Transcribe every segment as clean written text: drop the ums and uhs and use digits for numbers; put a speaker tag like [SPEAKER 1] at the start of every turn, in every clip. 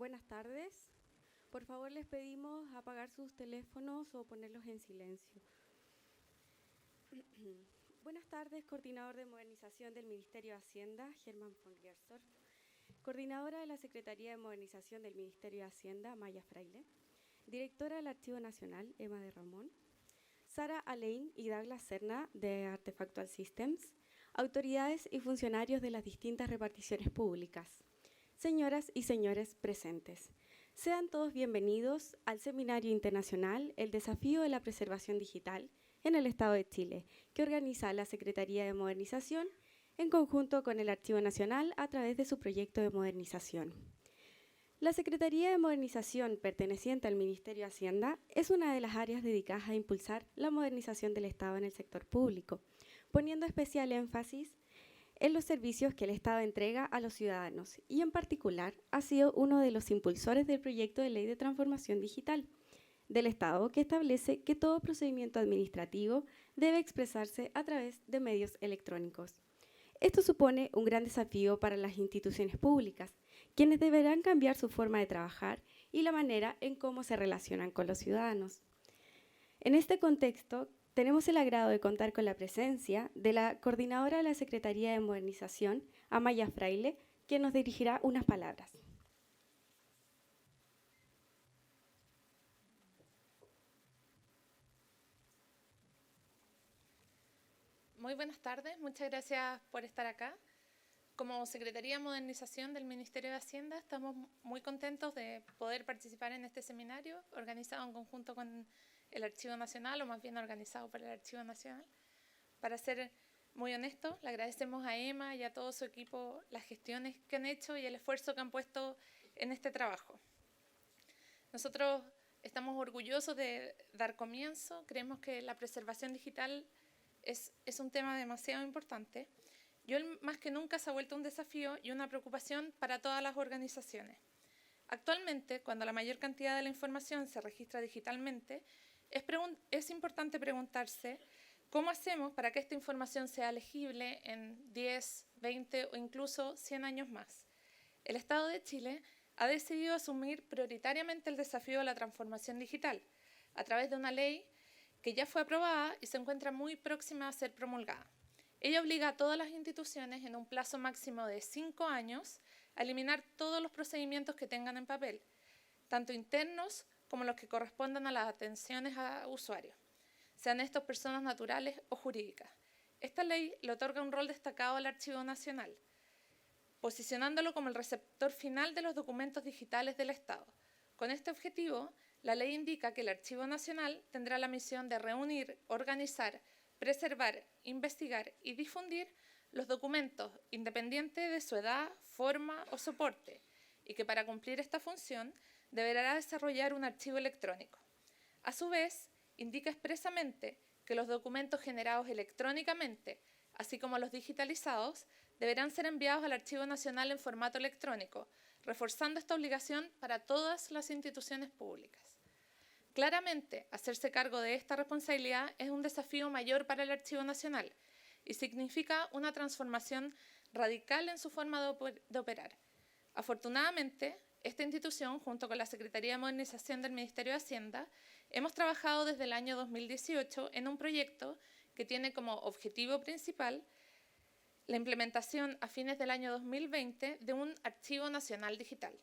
[SPEAKER 1] Buenas tardes. Por favor, les pedimos apagar sus teléfonos o ponerlos en silencio. Buenas tardes, coordinador de modernización del Ministerio de Hacienda, Germán von Gersdorf. Coordinadora de la Secretaría de Modernización del Ministerio de Hacienda, Maya Fraile. Directora del Archivo Nacional, Emma de Ramón. Sara Alain y Douglas Serna, de Artefactual Systems. Autoridades y funcionarios de las distintas reparticiones públicas. Señoras y señores presentes, sean todos bienvenidos al Seminario Internacional El Desafío de la Preservación Digital en el Estado de Chile, que organiza la Secretaría de Modernización en conjunto con el Archivo Nacional a través de su proyecto de modernización. La Secretaría de Modernización, perteneciente al Ministerio de Hacienda, es una de las áreas dedicadas a impulsar la modernización del Estado en el sector público, poniendo especial énfasis en los servicios que el Estado entrega a los ciudadanos y, en particular, ha sido uno de los impulsores del proyecto de Ley de Transformación Digital del Estado, que establece que todo procedimiento administrativo debe expresarse a través de medios electrónicos. Esto supone un gran desafío para las instituciones públicas, quienes deberán cambiar su forma de trabajar y la manera en cómo se relacionan con los ciudadanos. En este contexto, tenemos el agrado de contar con la presencia de la coordinadora de la Secretaría de Modernización, Maya Fraile, quien nos dirigirá unas palabras.
[SPEAKER 2] Muy buenas tardes, muchas gracias por estar acá. Como Secretaría de Modernización del Ministerio de Hacienda, estamos muy contentos de poder participar en este seminario organizado en conjunto con el Archivo Nacional, o más bien organizado por el Archivo Nacional. Para ser muy honestos, le agradecemos a Emma y a todo su equipo las gestiones que han hecho y el esfuerzo que han puesto en este trabajo. Nosotros estamos orgullosos de dar comienzo, creemos que la preservación digital es un tema demasiado importante y hoy más que nunca se ha vuelto un desafío y una preocupación para todas las organizaciones. Actualmente, cuando la mayor cantidad de la información se registra digitalmente, es importante preguntarse cómo hacemos para que esta información sea legible en 10, 20 o incluso 100 años más. El Estado de Chile ha decidido asumir prioritariamente el desafío de la transformación digital a través de una ley que ya fue aprobada y se encuentra muy próxima a ser promulgada. Ella obliga a todas las instituciones en un plazo máximo de 5 años a eliminar todos los procedimientos que tengan en papel, tanto internos como los que correspondan a las atenciones a usuarios, sean estos personas naturales o jurídicas. Esta ley le otorga un rol destacado al Archivo Nacional, posicionándolo como el receptor final de los documentos digitales del Estado. Con este objetivo, la ley indica que el Archivo Nacional tendrá la misión de reunir, organizar, preservar, investigar y difundir los documentos independiente de su edad, forma o soporte, y que para cumplir esta función deberá desarrollar un archivo electrónico. A su vez, indica expresamente que los documentos generados electrónicamente, así como los digitalizados, deberán ser enviados al Archivo Nacional en formato electrónico, reforzando esta obligación para todas las instituciones públicas. Claramente, hacerse cargo de esta responsabilidad es un desafío mayor para el Archivo Nacional y significa una transformación radical en su forma de operar. Afortunadamente, esta institución, junto con la Secretaría de Modernización del Ministerio de Hacienda, hemos trabajado desde el año 2018 en un proyecto que tiene como objetivo principal la implementación a fines del año 2020 de un Archivo Nacional Digital,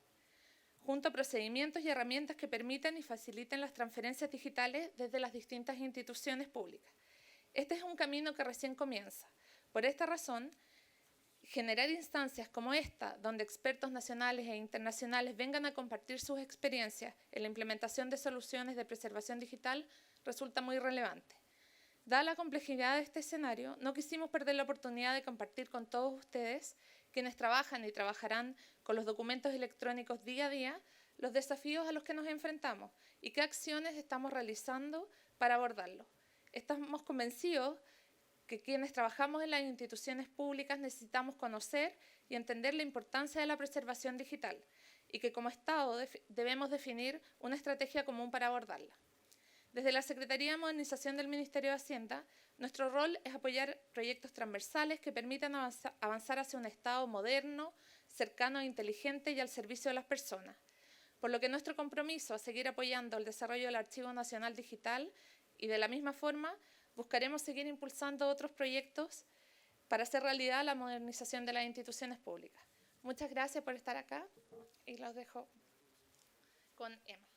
[SPEAKER 2] junto a procedimientos y herramientas que permitan y faciliten las transferencias digitales desde las distintas instituciones públicas. Este es un camino que recién comienza. Por esta razón, generar instancias como esta, donde expertos nacionales e internacionales vengan a compartir sus experiencias en la implementación de soluciones de preservación digital, resulta muy relevante. Dada la complejidad de este escenario, no quisimos perder la oportunidad de compartir con todos ustedes, quienes trabajan y trabajarán con los documentos electrónicos día a día, los desafíos a los que nos enfrentamos y qué acciones estamos realizando para abordarlos. Estamos convencidos que quienes trabajamos en las instituciones públicas necesitamos conocer y entender la importancia de la preservación digital y que como Estado debemos definir una estrategia común para abordarla. Desde la Secretaría de Modernización del Ministerio de Hacienda, nuestro rol es apoyar proyectos transversales que permitan avanzar hacia un Estado moderno, cercano e inteligente y al servicio de las personas. por lo que nuestro compromiso es seguir apoyando el desarrollo del Archivo Nacional Digital y de la misma forma buscaremos seguir impulsando otros proyectos para hacer realidad la modernización de las instituciones públicas. Muchas gracias por estar acá y los dejo con Emma.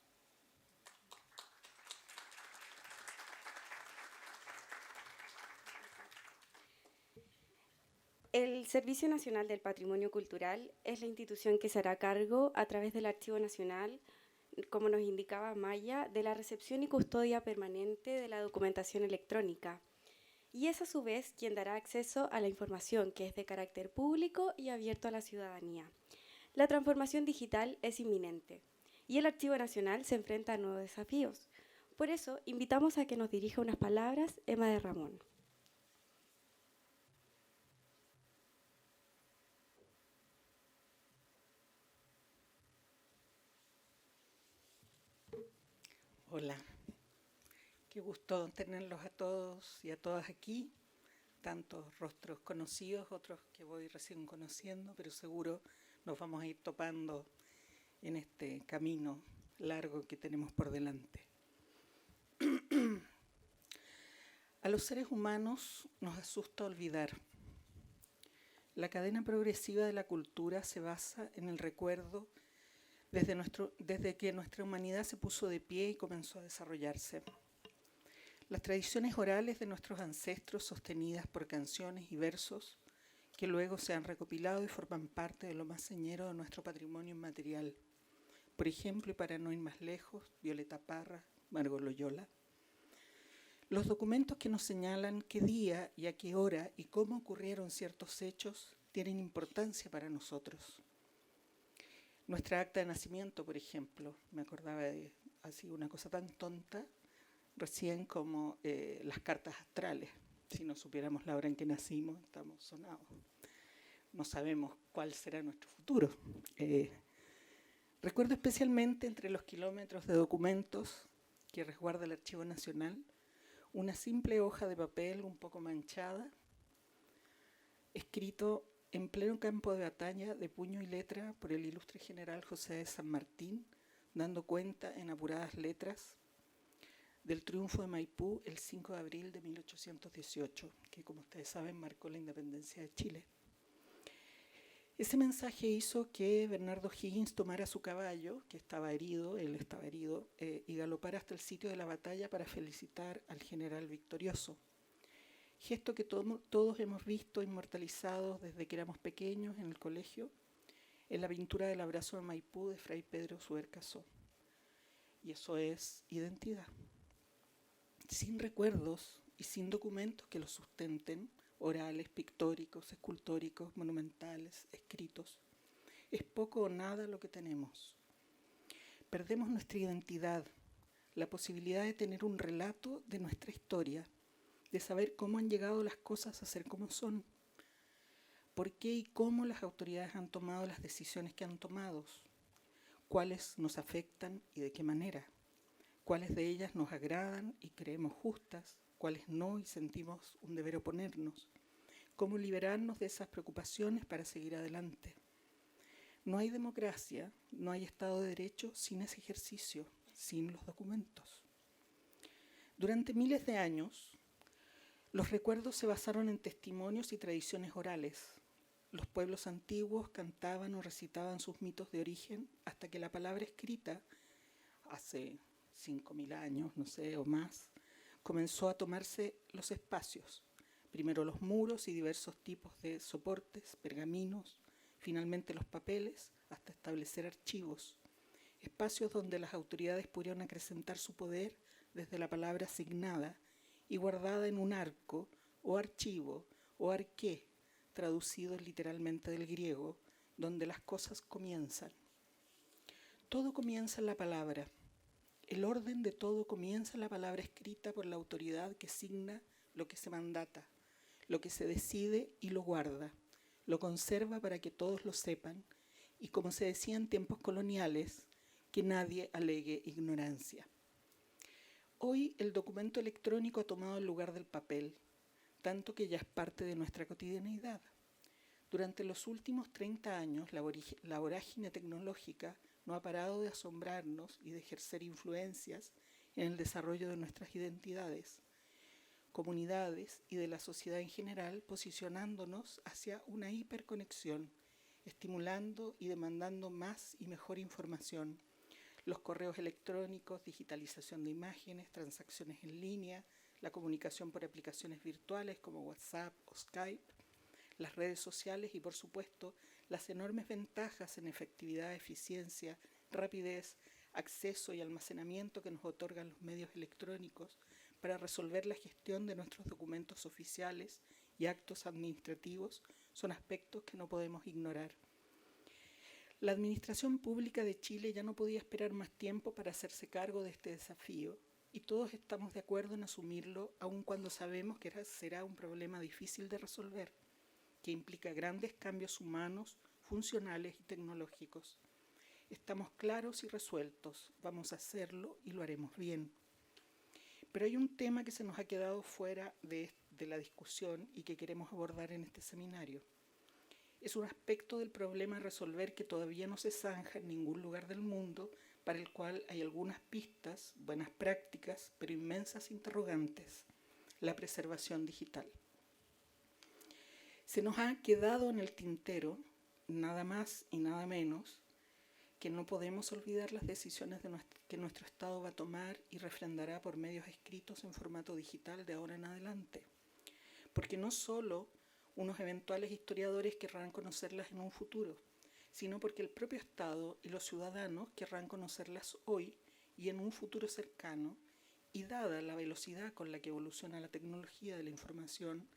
[SPEAKER 1] El Servicio Nacional del Patrimonio Cultural es la institución que se hará cargo a través del Archivo Nacional, como nos indicaba Maya, de la recepción y custodia permanente de la documentación electrónica. Y es a su vez quien dará acceso a la información que es de carácter público y abierto a la ciudadanía. La transformación digital es inminente y el Archivo Nacional se enfrenta a nuevos desafíos. Por eso, invitamos a que nos dirija unas palabras Emma de Ramón.
[SPEAKER 3] Hola, qué gusto tenerlos a todos y a todas aquí, tantos rostros conocidos, otros que voy recién conociendo, pero seguro nos vamos a ir topando en este camino largo que tenemos por delante. A los seres humanos nos asusta olvidar. La cadena progresiva de la cultura se basa en el recuerdo desde que nuestra humanidad se puso de pie y comenzó a desarrollarse. Las tradiciones orales de nuestros ancestros, sostenidas por canciones y versos, que luego se han recopilado y forman parte de lo más señero de nuestro patrimonio inmaterial. Por ejemplo, y para no ir más lejos, Violeta Parra, Margot Loyola. Los documentos que nos señalan qué día y a qué hora y cómo ocurrieron ciertos hechos tienen importancia para nosotros. Nuestra acta de nacimiento, por ejemplo, me acordaba de así una cosa tan tonta, recién como las cartas astrales. Si no supiéramos la hora en que nacimos, estamos sonados. No sabemos cuál será nuestro futuro. Recuerdo especialmente entre los kilómetros de documentos que resguarda el Archivo Nacional, una simple hoja de papel un poco manchada, escrito en pleno campo de batalla de puño y letra por el ilustre general José de San Martín, dando cuenta en apuradas letras del triunfo de Maipú el 5 de abril de 1818, que como ustedes saben marcó la independencia de Chile. Ese mensaje hizo que Bernardo Higgins tomara su caballo, que estaba herido, él estaba herido, y galopara hasta el sitio de la batalla para felicitar al general victorioso. Gesto que todos hemos visto inmortalizado desde que éramos pequeños en el colegio, en la pintura del abrazo de Maipú de Fray Pedro Subercaseaux. Y eso es identidad. Sin recuerdos y sin documentos que los sustenten, orales, pictóricos, escultóricos, monumentales, escritos, es poco o nada lo que tenemos. Perdemos nuestra identidad, la posibilidad de tener un relato de nuestra historia, de saber cómo han llegado las cosas a ser como son, por qué y cómo las autoridades han tomado las decisiones que han tomado, cuáles nos afectan y de qué manera, cuáles de ellas nos agradan y creemos justas, cuáles no y sentimos un deber oponernos, cómo liberarnos de esas preocupaciones para seguir adelante. No hay democracia, no hay Estado de Derecho sin ese ejercicio, sin los documentos. Durante miles de años, los recuerdos se basaron en testimonios y tradiciones orales. Los pueblos antiguos cantaban o recitaban sus mitos de origen hasta que la palabra escrita, hace 5.000 años, no sé, o más, comenzó a tomarse los espacios. Primero los muros y diversos tipos de soportes, pergaminos, finalmente los papeles, hasta establecer archivos. Espacios donde las autoridades pudieron acrecentar su poder desde la palabra asignada y guardada en un arco o archivo o arqué, traducido literalmente del griego, donde las cosas comienzan. Todo comienza en la palabra. El orden de todo comienza en la palabra escrita por la autoridad que signa lo que se mandata, lo que se decide y lo guarda, lo conserva para que todos lo sepan y, como se decía en tiempos coloniales, que nadie alegue ignorancia. Hoy el documento electrónico ha tomado el lugar del papel, tanto que ya es parte de nuestra cotidianidad. Durante los últimos 30 años, la vorágine tecnológica no ha parado de asombrarnos y de ejercer influencias en el desarrollo de nuestras identidades, comunidades y de la sociedad en general, posicionándonos hacia una hiperconexión, estimulando y demandando más y mejor información. Los correos electrónicos, digitalización de imágenes, transacciones en línea, la comunicación por aplicaciones virtuales como WhatsApp o Skype, las redes sociales y, por supuesto, las enormes ventajas en efectividad, eficiencia, rapidez, acceso y almacenamiento que nos otorgan los medios electrónicos para resolver la gestión de nuestros documentos oficiales y actos administrativos son aspectos que no podemos ignorar. La Administración Pública de Chile ya no podía esperar más tiempo para hacerse cargo de este desafío y todos estamos de acuerdo en asumirlo, aun cuando sabemos que será un problema difícil de resolver, que implica grandes cambios humanos, funcionales y tecnológicos. Estamos claros y resueltos, vamos a hacerlo y lo haremos bien. Pero hay un tema que se nos ha quedado fuera de la discusión y que queremos abordar en este seminario. Es un aspecto del problema a resolver que todavía no se zanja en ningún lugar del mundo, para el cual hay algunas pistas, buenas prácticas, pero inmensas interrogantes: la preservación digital. Se nos ha quedado en el tintero, nada más y nada menos, que no podemos olvidar las decisiones que nuestro Estado va a tomar y refrendará por medios escritos en formato digital de ahora en adelante. Porque no solo unos eventuales historiadores querrán conocerlas en un futuro, sino porque el propio Estado y los ciudadanos querrán conocerlas hoy y en un futuro cercano, y dada la velocidad con la que evoluciona la tecnología de la información,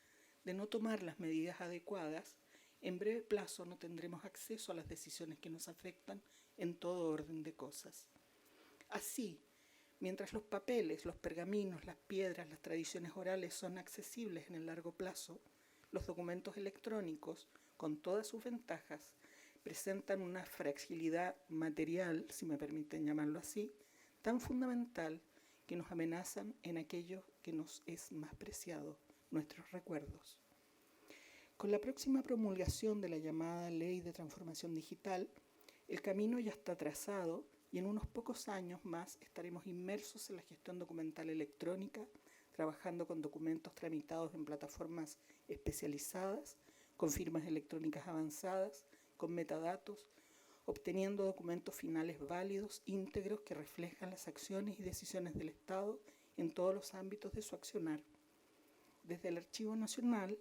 [SPEAKER 3] de no tomar las medidas adecuadas, en breve plazo no tendremos acceso a las decisiones que nos afectan en todo orden de cosas. Así, mientras los papeles, los pergaminos, las piedras, las tradiciones orales son accesibles en el largo plazo, los documentos electrónicos, con todas sus ventajas, presentan una fragilidad material, si me permiten llamarlo así, tan fundamental que nos amenazan en aquello que nos es más preciado, nuestros recuerdos. Con la próxima promulgación de la llamada Ley de Transformación Digital, el camino ya está trazado y en unos pocos años más estaremos inmersos en la gestión documental electrónica, trabajando con documentos tramitados en plataformas especializadas, con firmas electrónicas avanzadas, con metadatos, obteniendo documentos finales válidos, íntegros, que reflejan las acciones y decisiones del Estado en todos los ámbitos de su accionar. Desde el Archivo Nacional,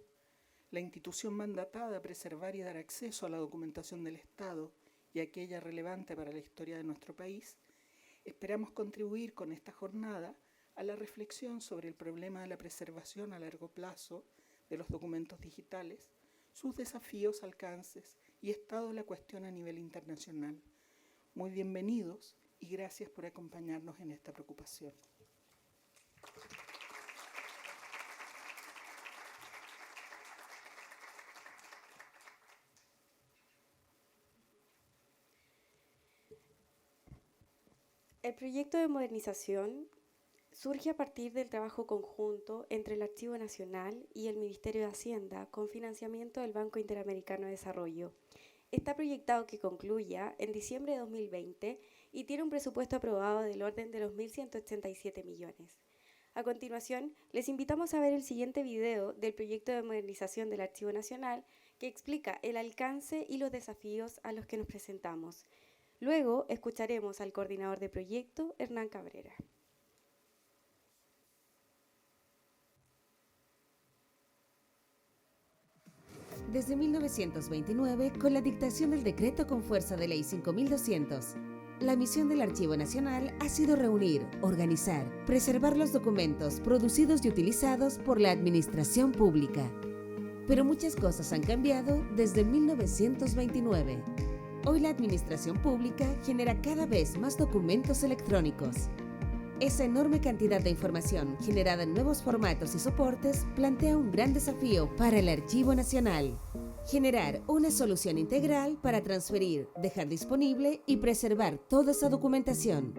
[SPEAKER 3] la institución mandatada a preservar y dar acceso a la documentación del Estado y aquella relevante para la historia de nuestro país, esperamos contribuir con esta jornada a la reflexión sobre el problema de la preservación a largo plazo de los documentos digitales, sus desafíos, alcances y estado de la cuestión a nivel internacional. Muy bienvenidos y gracias por acompañarnos en esta preocupación.
[SPEAKER 1] El proyecto de modernización surge a partir del trabajo conjunto entre el Archivo Nacional y el Ministerio de Hacienda con financiamiento del Banco Interamericano de Desarrollo. Está proyectado que concluya en diciembre de 2020 y tiene un presupuesto aprobado del orden de los 1.187 millones. A continuación, les invitamos a ver el siguiente video del proyecto de modernización del Archivo Nacional que explica el alcance y los desafíos a los que nos presentamos. Luego escucharemos al coordinador de proyecto, Hernán Cabrera.
[SPEAKER 4] Desde 1929, con la dictación del decreto con fuerza de ley 5200, la misión del Archivo Nacional ha sido reunir, organizar, preservar los documentos producidos y utilizados por la administración pública. Pero muchas cosas han cambiado desde 1929. Hoy la administración pública genera cada vez más documentos electrónicos. Esa enorme cantidad de información generada en nuevos formatos y soportes plantea un gran desafío para el Archivo Nacional: generar una solución integral para transferir, dejar disponible y preservar toda esa documentación.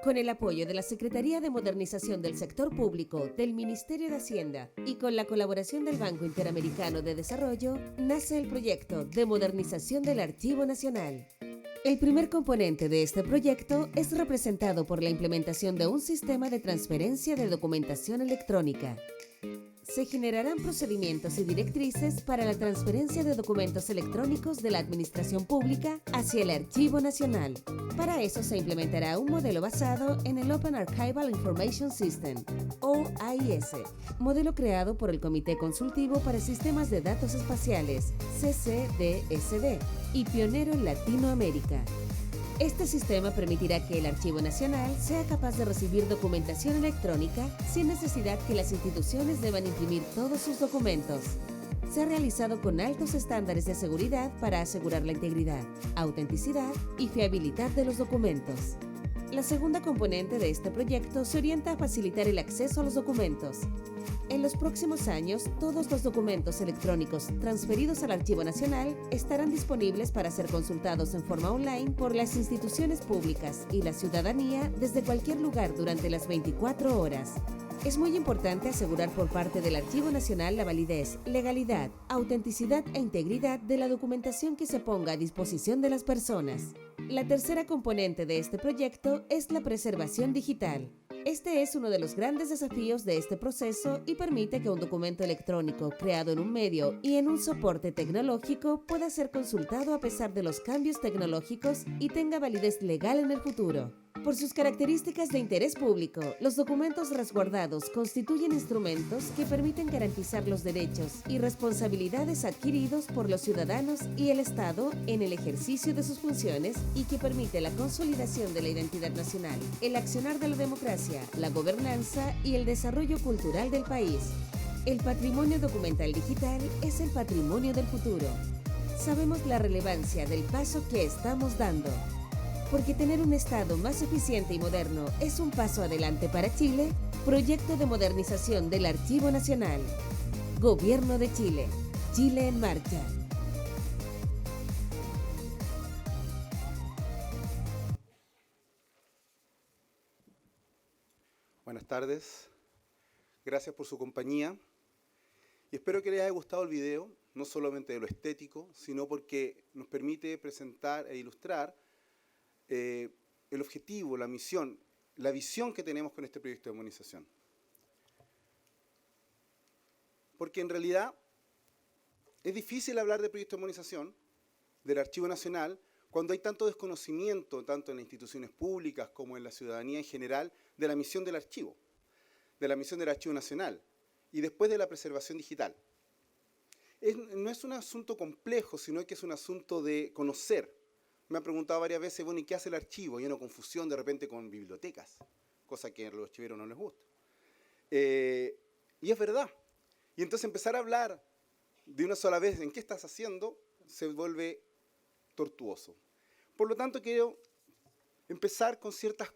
[SPEAKER 4] Con el apoyo de la Secretaría de Modernización del Sector Público, del Ministerio de Hacienda y con la colaboración del Banco Interamericano de Desarrollo, nace el proyecto de modernización del Archivo Nacional. El primer componente de este proyecto es representado por la implementación de un sistema de transferencia de documentación electrónica. Se generarán procedimientos y directrices para la transferencia de documentos electrónicos de la Administración Pública hacia el Archivo Nacional. Para eso se implementará un modelo basado en el Open Archival Information System, OAIS, modelo creado por el Comité Consultivo para Sistemas de Datos Espaciales, CCDSD, y pionero en Latinoamérica. Este sistema permitirá que el Archivo Nacional sea capaz de recibir documentación electrónica sin necesidad que las instituciones deban imprimir todos sus documentos. Se ha realizado con altos estándares de seguridad para asegurar la integridad, autenticidad y fiabilidad de los documentos. La segunda componente de este proyecto se orienta a facilitar el acceso a los documentos. En los próximos años, todos los documentos electrónicos transferidos al Archivo Nacional estarán disponibles para ser consultados en forma online por las instituciones públicas y la ciudadanía desde cualquier lugar durante las 24 horas. Es muy importante asegurar por parte del Archivo Nacional la validez, legalidad, autenticidad e integridad de la documentación que se ponga a disposición de las personas. La tercera componente de este proyecto es la preservación digital. Este es uno de los grandes desafíos de este proceso y permite que un documento electrónico creado en un medio y en un soporte tecnológico pueda ser consultado a pesar de los cambios tecnológicos y tenga validez legal en el futuro. Por sus características de interés público, los documentos resguardados constituyen instrumentos que permiten garantizar los derechos y responsabilidades adquiridos por los ciudadanos y el Estado en el ejercicio de sus funciones y que permite la consolidación de la identidad nacional, el accionar de la democracia, la gobernanza y el desarrollo cultural del país. El patrimonio documental digital es el patrimonio del futuro. Sabemos la relevancia del paso que estamos dando. Porque tener un Estado más eficiente y moderno es un paso adelante para Chile, proyecto de modernización del Archivo Nacional. Gobierno de Chile. Chile en marcha.
[SPEAKER 5] Buenas tardes. Gracias por su compañía. Y espero que les haya gustado el video, no solamente de lo estético, sino porque nos permite presentar e ilustrar el objetivo, la misión, la visión que tenemos con este proyecto de modernización. Porque en realidad es difícil hablar de proyecto de modernización del Archivo Nacional cuando hay tanto desconocimiento, tanto en las instituciones públicas como en la ciudadanía en general, de la misión del archivo, de la misión del Archivo Nacional y después de la preservación digital. No es un asunto complejo, sino que es un asunto de conocer. Me han preguntado varias veces, bueno, ¿y qué hace el archivo? Y hay una confusión de repente con bibliotecas, cosa que a los archiveros no les gusta. Y es verdad. Y entonces empezar a hablar de una sola vez en qué estás haciendo se vuelve tortuoso. Por lo tanto, quiero empezar con ciertos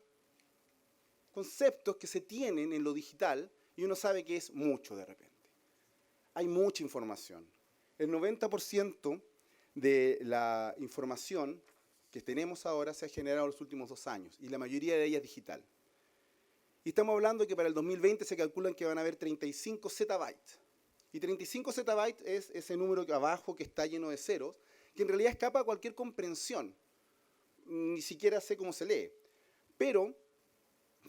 [SPEAKER 5] conceptos que se tienen en lo digital y uno sabe que es mucho de repente. Hay mucha información. El 90% de la información que tenemos ahora se ha generado en los últimos 2 años y la mayoría de ella es digital. Y estamos hablando que para el 2020 se calculan que van a haber 35 zettabytes. Y 35 zettabytes es ese número que abajo que está lleno de ceros, que en realidad escapa a cualquier comprensión. Ni siquiera sé cómo se lee. Pero,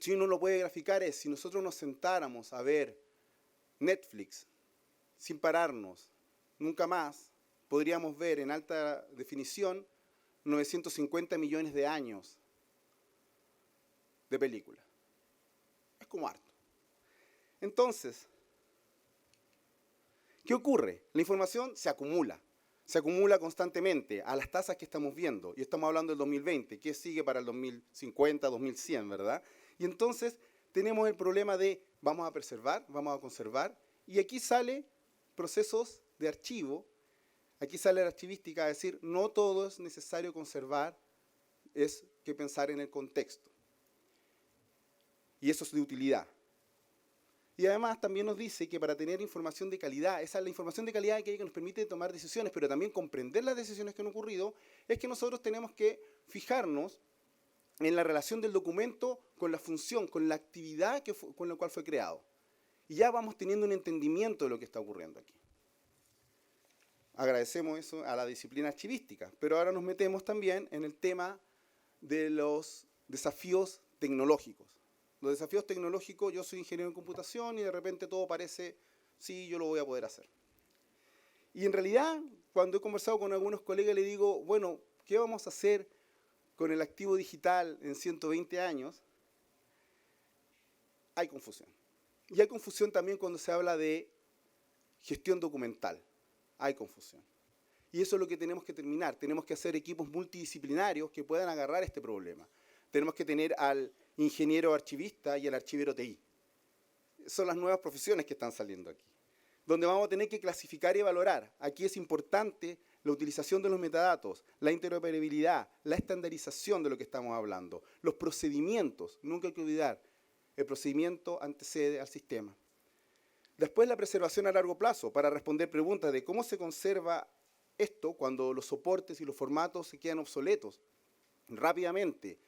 [SPEAKER 5] si uno lo puede graficar, es si nosotros nos sentáramos a ver Netflix sin pararnos, nunca más, podríamos ver en alta definición 950 millones de años de película. Es como harto. Entonces, ¿qué ocurre? La información se acumula constantemente a las tasas que estamos viendo, y estamos hablando del 2020, ¿qué sigue para el 2050, 2100, verdad? Y entonces tenemos el problema de vamos a preservar, vamos a conservar, y aquí sale procesos de archivo. Aquí sale la archivística a decir, no todo es necesario conservar, es que pensar en el contexto. Y eso es de utilidad. Y además también nos dice que para tener información de calidad, esa es la información de calidad que nos permite tomar decisiones, pero también comprender las decisiones que han ocurrido, es que nosotros tenemos que fijarnos en la relación del documento con la función, con la actividad con la cual fue creado. Y ya vamos teniendo un entendimiento de lo que está ocurriendo aquí. agradecemos eso a la disciplina archivística, pero ahora nos metemos también en el tema de los desafíos tecnológicos. Los desafíos tecnológicos, yo soy ingeniero en computación y de repente todo parece, sí, yo lo voy a poder hacer. Y en realidad, cuando he conversado con algunos colegas, le digo, bueno, ¿qué vamos a hacer con el activo digital en 120 años? Hay confusión. Y hay confusión también cuando se habla de gestión documental. Hay confusión. Y eso es lo que tenemos que terminar. Tenemos que hacer equipos multidisciplinarios que puedan agarrar este problema. Tenemos que tener al ingeniero archivista y al archivero TI. Son las nuevas profesiones que están saliendo aquí, donde vamos a tener que clasificar y valorar. Aquí es importante la utilización de los metadatos, la interoperabilidad, la estandarización de lo que estamos hablando, los procedimientos. Nunca hay que olvidar, el procedimiento antecede al sistema. Después, la preservación a largo plazo, para responder preguntas de cómo se conserva esto cuando los soportes y los formatos se quedan obsoletos rápidamente.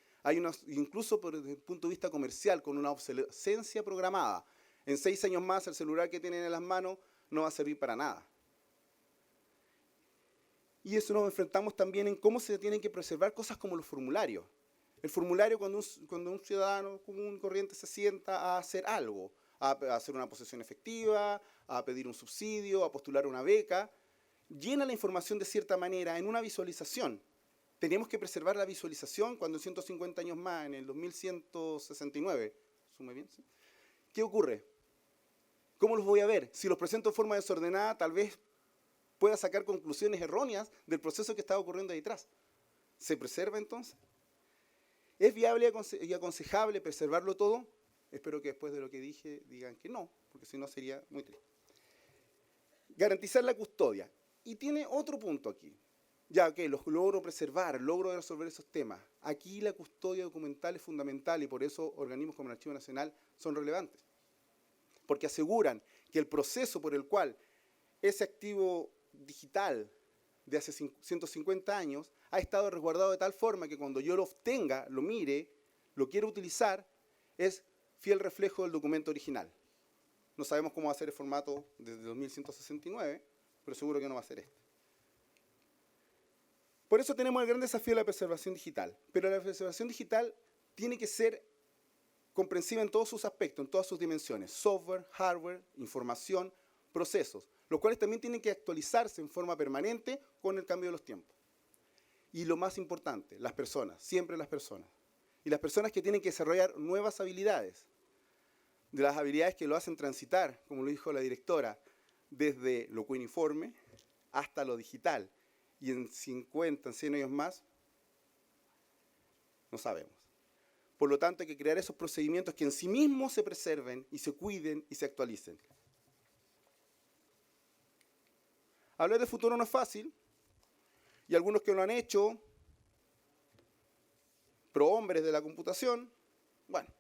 [SPEAKER 5] Incluso desde el punto de vista comercial, con una obsolescencia programada. En 6 años más, el celular que tienen en las manos no va a servir para nada. Y eso nos enfrentamos también en cómo se tienen que preservar cosas como los formularios. El formulario, cuando un ciudadano común corriente se sienta a hacer algo, a hacer una posesión efectiva, a pedir un subsidio, a postular una beca, llena la información de cierta manera en una visualización. Teníamos que preservar la visualización cuando en 150 años más, en el 2169, ¿sume bien? ¿Sí? ¿Qué ocurre? ¿Cómo los voy a ver? Si los presento en forma desordenada, tal vez pueda sacar conclusiones erróneas del proceso que estaba ocurriendo ahí detrás. ¿Se preserva entonces? ¿Es viable y aconsejable preservarlo todo? Espero que después de lo que dije digan que no, porque si no sería muy triste. Garantizar la custodia. Y tiene otro punto aquí. Ya, los logro preservar, logro resolver esos temas. Aquí la custodia documental es fundamental y por eso organismos como el Archivo Nacional son relevantes. Porque aseguran que el proceso por el cual ese activo digital de hace 150 años ha estado resguardado de tal forma que cuando yo lo obtenga, lo mire, lo quiero utilizar, es fiel reflejo del documento original. No sabemos cómo va a ser el formato desde 2169, pero seguro que no va a ser este. Por eso tenemos el gran desafío de la preservación digital. Pero la preservación digital tiene que ser comprensiva en todos sus aspectos, en todas sus dimensiones. Software, hardware, información, procesos. Los cuales también tienen que actualizarse en forma permanente con el cambio de los tiempos. Y lo más importante, las personas, siempre las personas. Y las personas que tienen que desarrollar nuevas habilidades. De las habilidades que lo hacen transitar, como lo dijo la directora, desde lo cuneiforme hasta lo digital. Y en 50, en 100 años más, no sabemos. Por lo tanto, hay que crear esos procedimientos que en sí mismos se preserven y se cuiden y se actualicen. Hablar de futuro no es fácil, y algunos que lo han hecho, prohombres de la computación, bueno,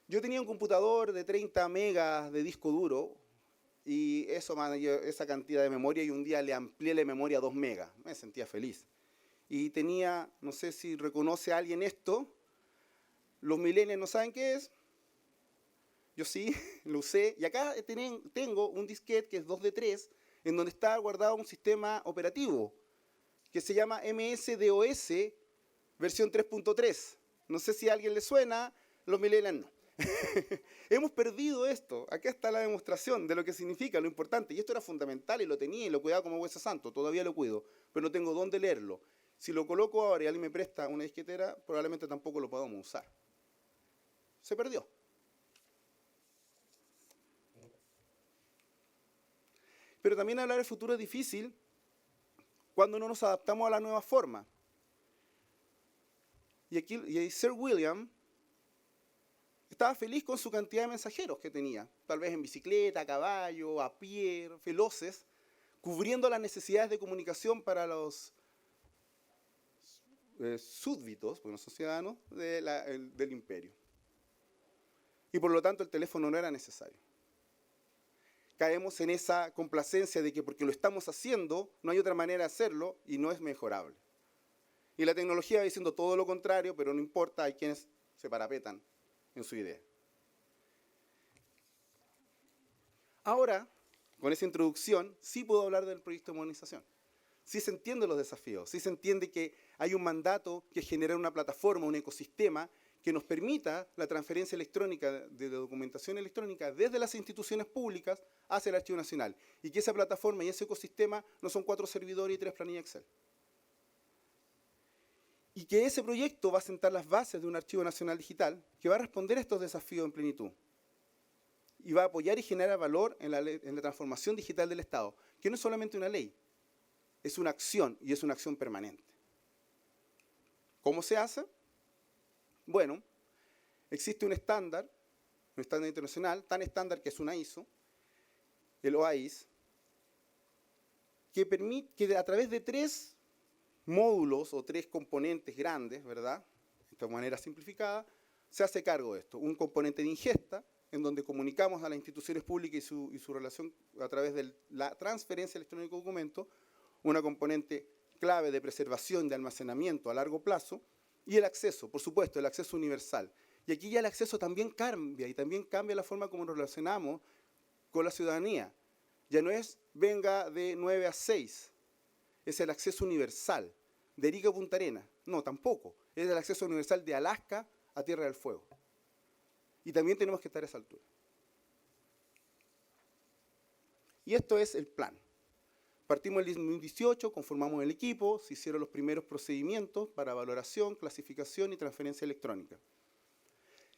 [SPEAKER 5] yo tenía un computador de 30 megas de disco duro, y esa cantidad de memoria, y un día le amplié la memoria a 2 megas. Me sentía feliz. Y tenía, no sé si reconoce a alguien esto, los millennials no saben qué es. Yo sí, lo usé. Y acá tengo un disquete que es 2 de 3, en donde está guardado un sistema operativo, que se llama MS-DOS, versión 3.3. No sé si a alguien le suena, los millennials no. Hemos perdido esto. Acá está la demostración de lo que significa, lo importante. Y esto era fundamental y lo tenía y lo cuidaba como hueso santo. Todavía lo cuido, pero no tengo dónde leerlo. Si lo coloco ahora y alguien me presta una disquetera, probablemente tampoco lo podamos usar. Se perdió. Pero también hablar del futuro es difícil cuando no nos adaptamos a la nueva forma. Y Sir William estaba feliz con su cantidad de mensajeros que tenía, tal vez en bicicleta, a caballo, a pie, veloces, cubriendo las necesidades de comunicación para los súbditos, porque no son ciudadanos, del imperio. Y por lo tanto el teléfono no era necesario. Caemos en esa complacencia de que porque lo estamos haciendo, no hay otra manera de hacerlo y no es mejorable. Y la tecnología va diciendo todo lo contrario, pero no importa, hay quienes se parapetan en su idea. Ahora, con esa introducción, sí puedo hablar del proyecto de modernización. Sí se entienden los desafíos, sí se entiende que hay un mandato que es generar una plataforma, un ecosistema que nos permita la transferencia electrónica de la documentación electrónica desde las instituciones públicas hacia el Archivo Nacional. Y que esa plataforma y ese ecosistema no son 4 servidores y 3 planillas Excel. Y que ese proyecto va a sentar las bases de un Archivo Nacional Digital que va a responder a estos desafíos en plenitud. Y va a apoyar y generar valor en la transformación digital del Estado, que no es solamente una ley, es una acción y es una acción permanente. ¿Cómo se hace? Bueno, existe un estándar internacional, tan estándar que es una ISO, el OAIS, que permite que a través de 3 módulos o 3 componentes grandes, ¿verdad?, de esta manera simplificada, se hace cargo de esto. Un componente de ingesta, en donde comunicamos a las instituciones públicas y su relación a través de la transferencia electrónica de documentos, una componente clave de preservación, de almacenamiento a largo plazo, y el acceso, por supuesto, el acceso universal. Y aquí ya el acceso también cambia, y también cambia la forma como nos relacionamos con la ciudadanía. Ya no es venga de 9 a 6, es el acceso universal, de Arica a Punta Arenas. No, tampoco. Es el acceso universal de Alaska a Tierra del Fuego. Y también tenemos que estar a esa altura. Y esto es el plan. Partimos el 2018, conformamos el equipo, se hicieron los primeros procedimientos para valoración, clasificación y transferencia electrónica.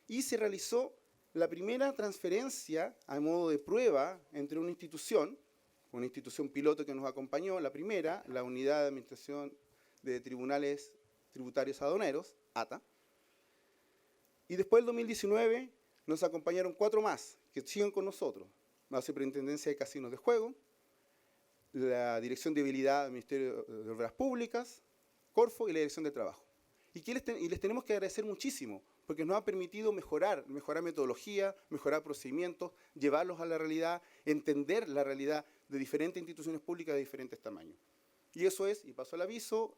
[SPEAKER 5] Y se realizó la primera transferencia a modo de prueba entre una institución piloto que nos acompañó, la primera, la Unidad de Administración de Tribunales Tributarios Aduaneros, ATA. Y después del 2019 nos acompañaron 4 más que siguen con nosotros. La Superintendencia de Casinos de Juego, la Dirección de Habilidad del Ministerio de Obras Públicas, Corfo y la Dirección de Trabajo. Y les tenemos que agradecer muchísimo, porque nos ha permitido mejorar metodología, mejorar procedimientos, llevarlos a la realidad, entender la realidad de diferentes instituciones públicas de diferentes tamaños. Y eso es, y paso el aviso,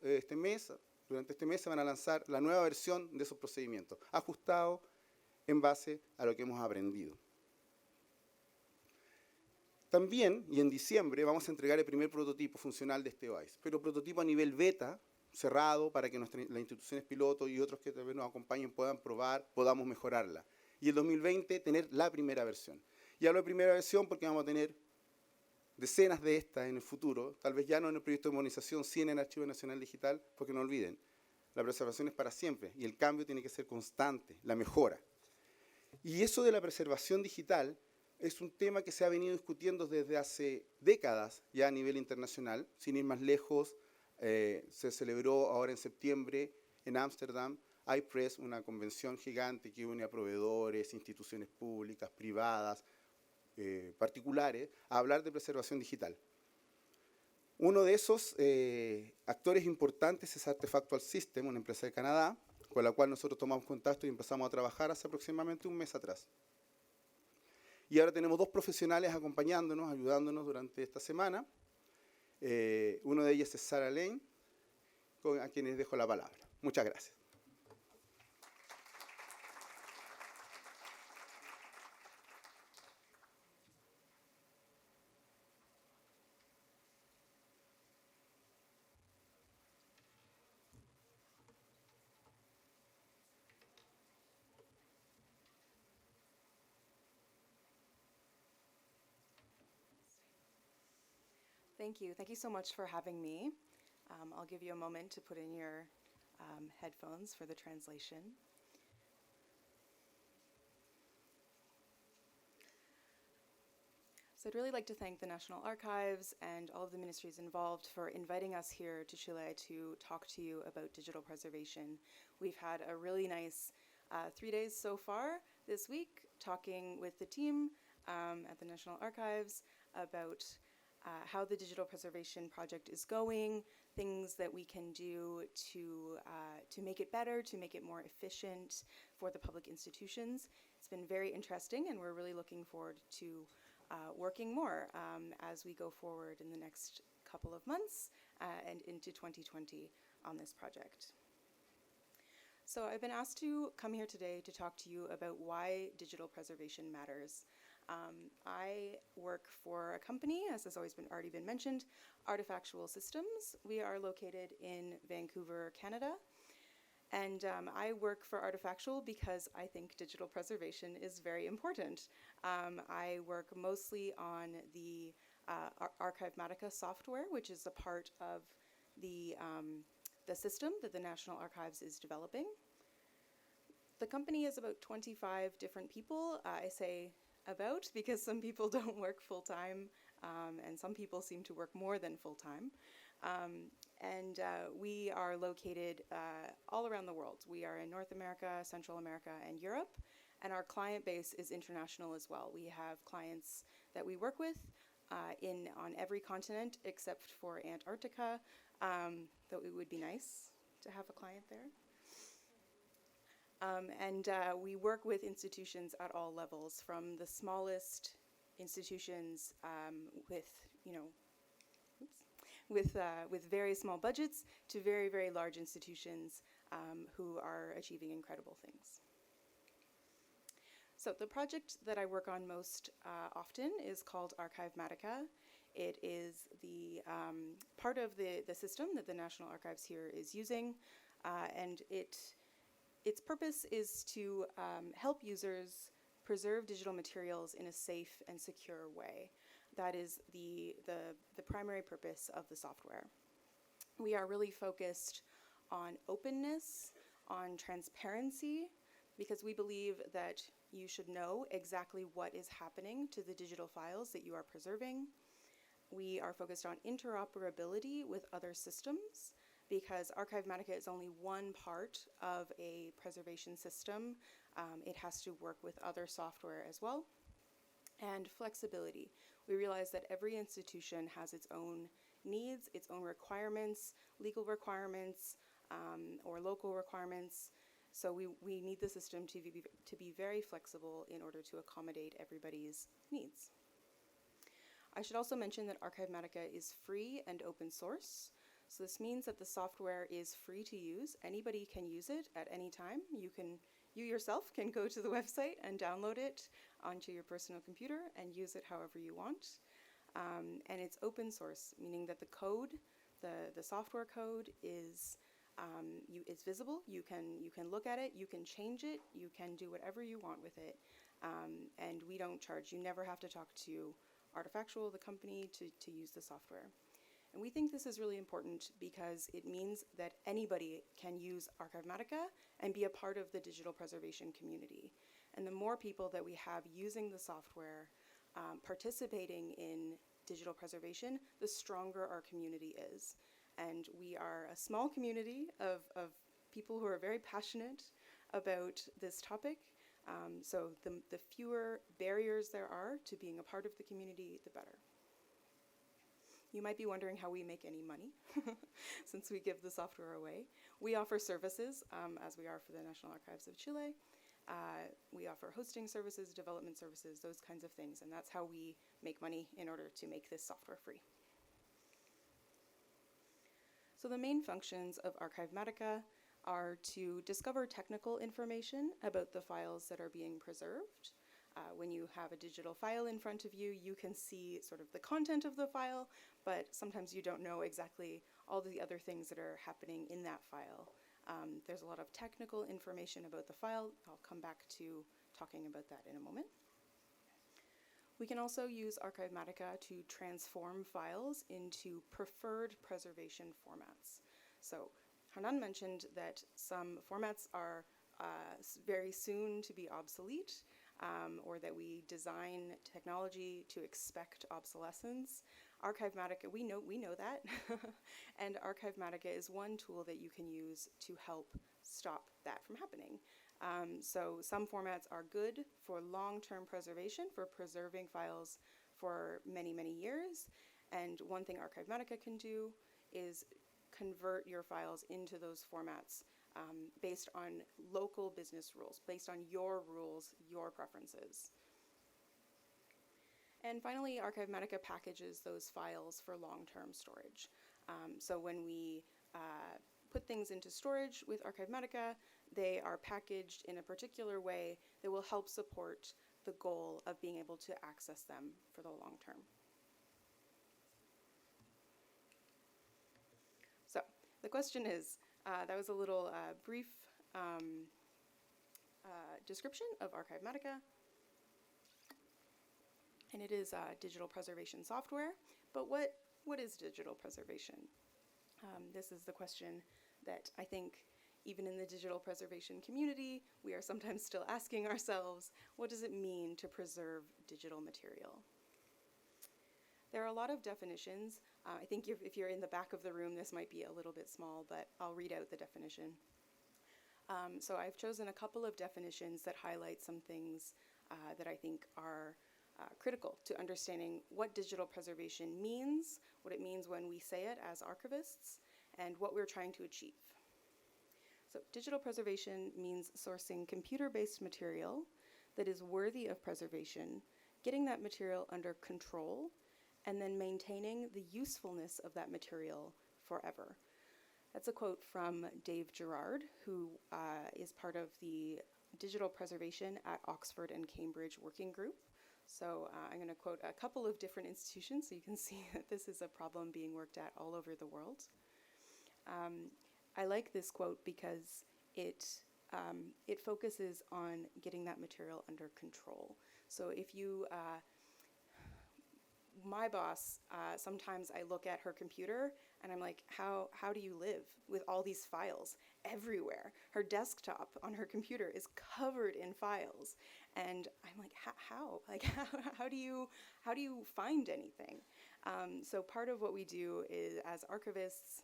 [SPEAKER 5] durante este mes se van a lanzar la nueva versión de esos procedimientos, ajustados en base a lo que hemos aprendido. También, y en diciembre, vamos a entregar el primer prototipo funcional de este OAIS, pero prototipo a nivel beta, cerrado, para que las instituciones piloto y otros que tal vez nos acompañen puedan probar, podamos mejorarla. Y el 2020 tener la primera versión. Y hablo de primera versión porque vamos a tener decenas de estas en el futuro, tal vez ya no en el proyecto de modernización, sí en el Archivo Nacional Digital, porque no olviden, la preservación es para siempre y el cambio tiene que ser constante, la mejora. Y eso de la preservación digital es un tema que se ha venido discutiendo desde hace décadas ya a nivel internacional. Sin ir más lejos, se celebró ahora en septiembre en Ámsterdam, iPress, una convención gigante que une a proveedores, instituciones públicas, privadas, particulares, a hablar de preservación digital. Uno de esos actores importantes es Artefactual System, una empresa de Canadá, con la cual nosotros tomamos contacto y empezamos a trabajar hace aproximadamente un mes atrás. Y ahora tenemos 2 profesionales acompañándonos, ayudándonos durante esta semana. Uno de ellos es Sarah Lane, a quien les dejo la palabra. Muchas gracias.
[SPEAKER 6] Thank you. Thank you so much for having me. I'll give you a moment to put in your headphones for the translation. So I'd really like to thank the National Archives and all of the ministries involved for inviting us here to Chile to talk to you about digital preservation. We've had a really nice 3 days so far this week, talking with the team at the National Archives about how the digital preservation project is going, things that we can do to make it better, to make it more efficient for the public institutions. It's been very interesting, and we're really looking forward to working more as we go forward in the next couple of months and into 2020 on this project. So I've been asked to come here today to talk to you about why digital preservation matters. I work for a company, as has already been mentioned, Artifactual Systems. We are located in Vancouver, Canada. And I work for Artifactual because I think digital preservation is very important. I work mostly on the Archivematica software, which is a part of the system that the National Archives is developing. The company is about 25 different people. I say about because some people don't work full-time, and some people seem to work more than full-time. And we are located all around the world. We are in North America, Central America, and Europe, and our client base is international as well. We have clients that we work with on every continent except for Antarctica, though it would be nice to have a client there. And we work with institutions at all levels, from the smallest institutions with very small budgets to very, very large institutions who are achieving incredible things. So the project that I work on most often is called Archivematica. It is the part of the system that the National Archives here is using, and its purpose is to help users preserve digital materials in a safe and secure way. That is the primary purpose of the software. We are really focused on openness, on transparency, because we believe that you should know exactly what is happening to the digital files that you are preserving. We are focused on interoperability with other systems, because Archivematica is only one part of a preservation system. It has to work with other software as well. And flexibility. We realize that every institution has its own needs, its own requirements, legal requirements, or local requirements. So we need the system to be very flexible in order to accommodate everybody's needs. I should also mention that Archivematica is free and open source. So this means that the software is free to use. Anybody can use it at any time. You yourself can go to the website and download it onto your personal computer and use it however you want. And it's open source, meaning that the code, the software code is visible. You can look at it, you can change it, you can do whatever you want with it. And we don't charge. You never have to talk to Artifactual, the company, to use the software. And we think this is really important because it means that anybody can use Archivematica and be a part of the digital preservation community. And the more people that we have using the software, participating in digital preservation, the stronger our community is. And we are a small community of people who are very passionate about this topic. So the fewer barriers there are to being a part of the community, the better. You might be wondering how we make any money, since we give the software away. We offer services, as we are for the National Archives of Chile. We offer hosting services, development services, those kinds of things, and that's how we make money in order to make this software free. So the main functions of Archivematica are to discover technical information about the files that are being preserved. When you have a digital file in front of you, you can see sort of the content of the file, but sometimes you don't know exactly all the other things that are happening in that file. There's a lot of technical information about the file. I'll come back to talking about that in a moment. We can also use Archivematica to transform files into preferred preservation formats. So Hernan mentioned that some formats are very soon to be obsolete, or that we design technology to expect obsolescence. Archivematica, we know that, and Archivematica is one tool that you can use to help stop that from happening. So some formats are good for long-term preservation, for preserving files for many, many years, and one thing Archivematica can do is convert your files into those formats based on local business rules, based on your rules, your preferences. And finally, Archivematica packages those files for long-term storage. So when we put things into storage with Archivematica, they are packaged in a particular way that will help support the goal of being able to access them for the long term. So the question is, that was a little brief description of Archivematica. And it is digital preservation software. But what is digital preservation? This is the question that I think even in the digital preservation community, we are sometimes still asking ourselves, what does it mean to preserve digital material? There are a lot of definitions. I think if you're in the back of the room, this might be a little bit small, but I'll read out the definition. So I've chosen a couple of definitions that highlight some things that I think are critical to understanding what digital preservation means, what it means when we say it as archivists, and what we're trying to achieve. So digital preservation means sourcing computer-based material that is worthy of preservation, getting that material under control, and then maintaining the usefulness of that material forever. That's a quote from Dave Gerard, who is part of the Digital Preservation at Oxford and Cambridge Working Group. So I'm going to quote a couple of different institutions so you can see that this is a problem being worked at all over the world. I like this quote because it focuses on getting that material under control. So if you, my boss, sometimes I look at her computer and I'm like, how do you live with all these files everywhere? Her desktop on her computer is covered in files. And I'm like, how? Like, how do you find anything? So part of what we do is, as archivists,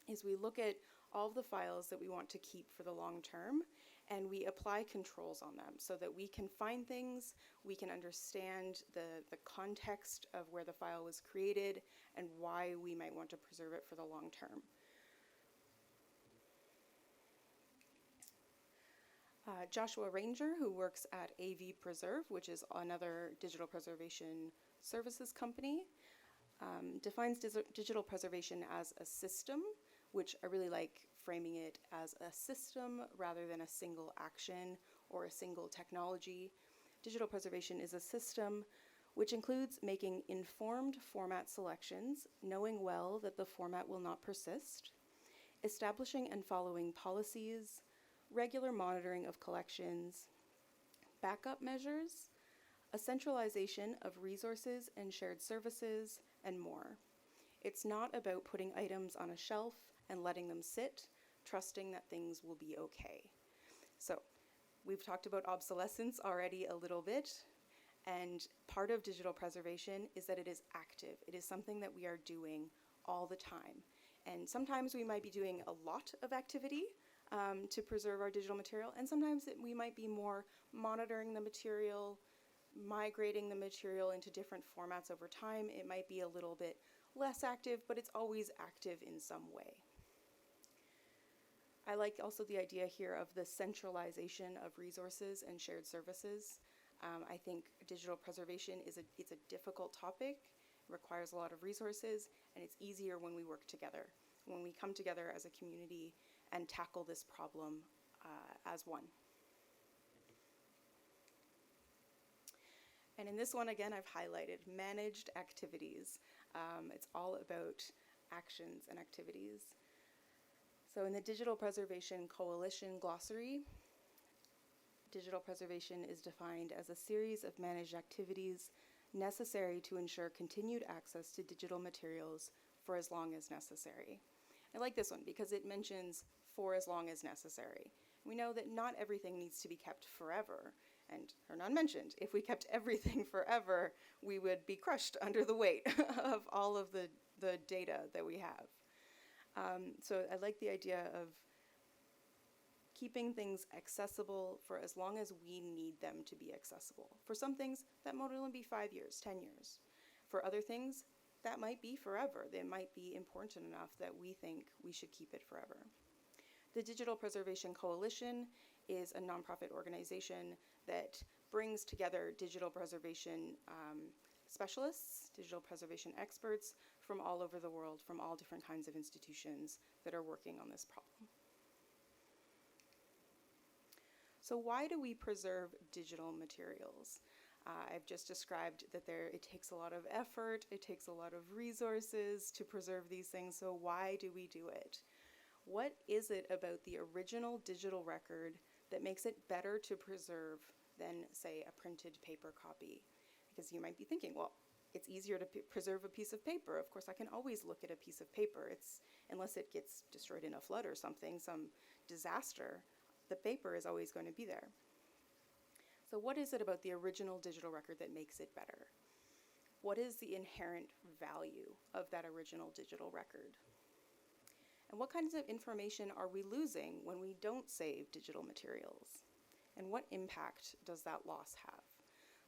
[SPEAKER 6] is we look at all of the files that we want to keep for the long term, and we apply controls on them so that we can find things, we can understand the context of where the file was created and why we might want to preserve it for the long term. Joshua Ranger, who works at AV Preserve, which is another digital preservation services company, defines digital preservation as a system, which I really like framing it as a system rather than a single action or a single technology. Digital preservation is a system which includes making informed format selections, knowing well that the format will not persist, establishing and following policies, regular monitoring of collections, backup measures, a centralization of resources and shared services, and more. It's not about putting items on a shelf and letting them sit, trusting that things will be okay. So we've talked about obsolescence already a little bit, and part of digital preservation is that it is active. It is something that we are doing all the time. And sometimes we might be doing a lot of activity to preserve our digital material, and sometimes we might be more monitoring the material, migrating the material into different formats over time. It might be a little bit less active, but it's always active in some way. I like also the idea here of the centralization of resources and shared services. I think digital preservation it's a difficult topic, requires a lot of resources, and it's easier when we work together, when we come together as a community and tackle this problem as one. And in this one, again, I've highlighted managed activities. It's all about actions and activities. So in the Digital Preservation Coalition glossary, digital preservation is defined as a series of managed activities necessary to ensure continued access to digital materials for as long as necessary. I like this one because it mentions for as long as necessary. We know that not everything needs to be kept forever. And Hernan mentioned, if we kept everything forever, we would be crushed under the weight of all of the data that we have. So I like the idea of keeping things accessible for as long as we need them to be accessible. For some things, that might only be 5 years, 10 years. For other things, that might be forever. They might be important enough that we think we should keep it forever. The Digital Preservation Coalition is a nonprofit organization that brings together digital preservation specialists, digital preservation experts from all over the world, from all different kinds of institutions that are working on this problem. So why do we preserve digital materials? I've just described that it takes a lot of effort, it takes a lot of resources to preserve these things, so why do we do it? What is it about the original digital record that makes it better to preserve than, say, a printed paper copy? Because you might be thinking, well, it's easier to preserve a piece of paper. Of course, I can always look at a piece of paper. Unless it gets destroyed in a flood or something, some disaster, the paper is always going to be there. So what is it about the original digital record that makes it better? What is the inherent value of that original digital record? And what kinds of information are we losing when we don't save digital materials? And what impact does that loss have?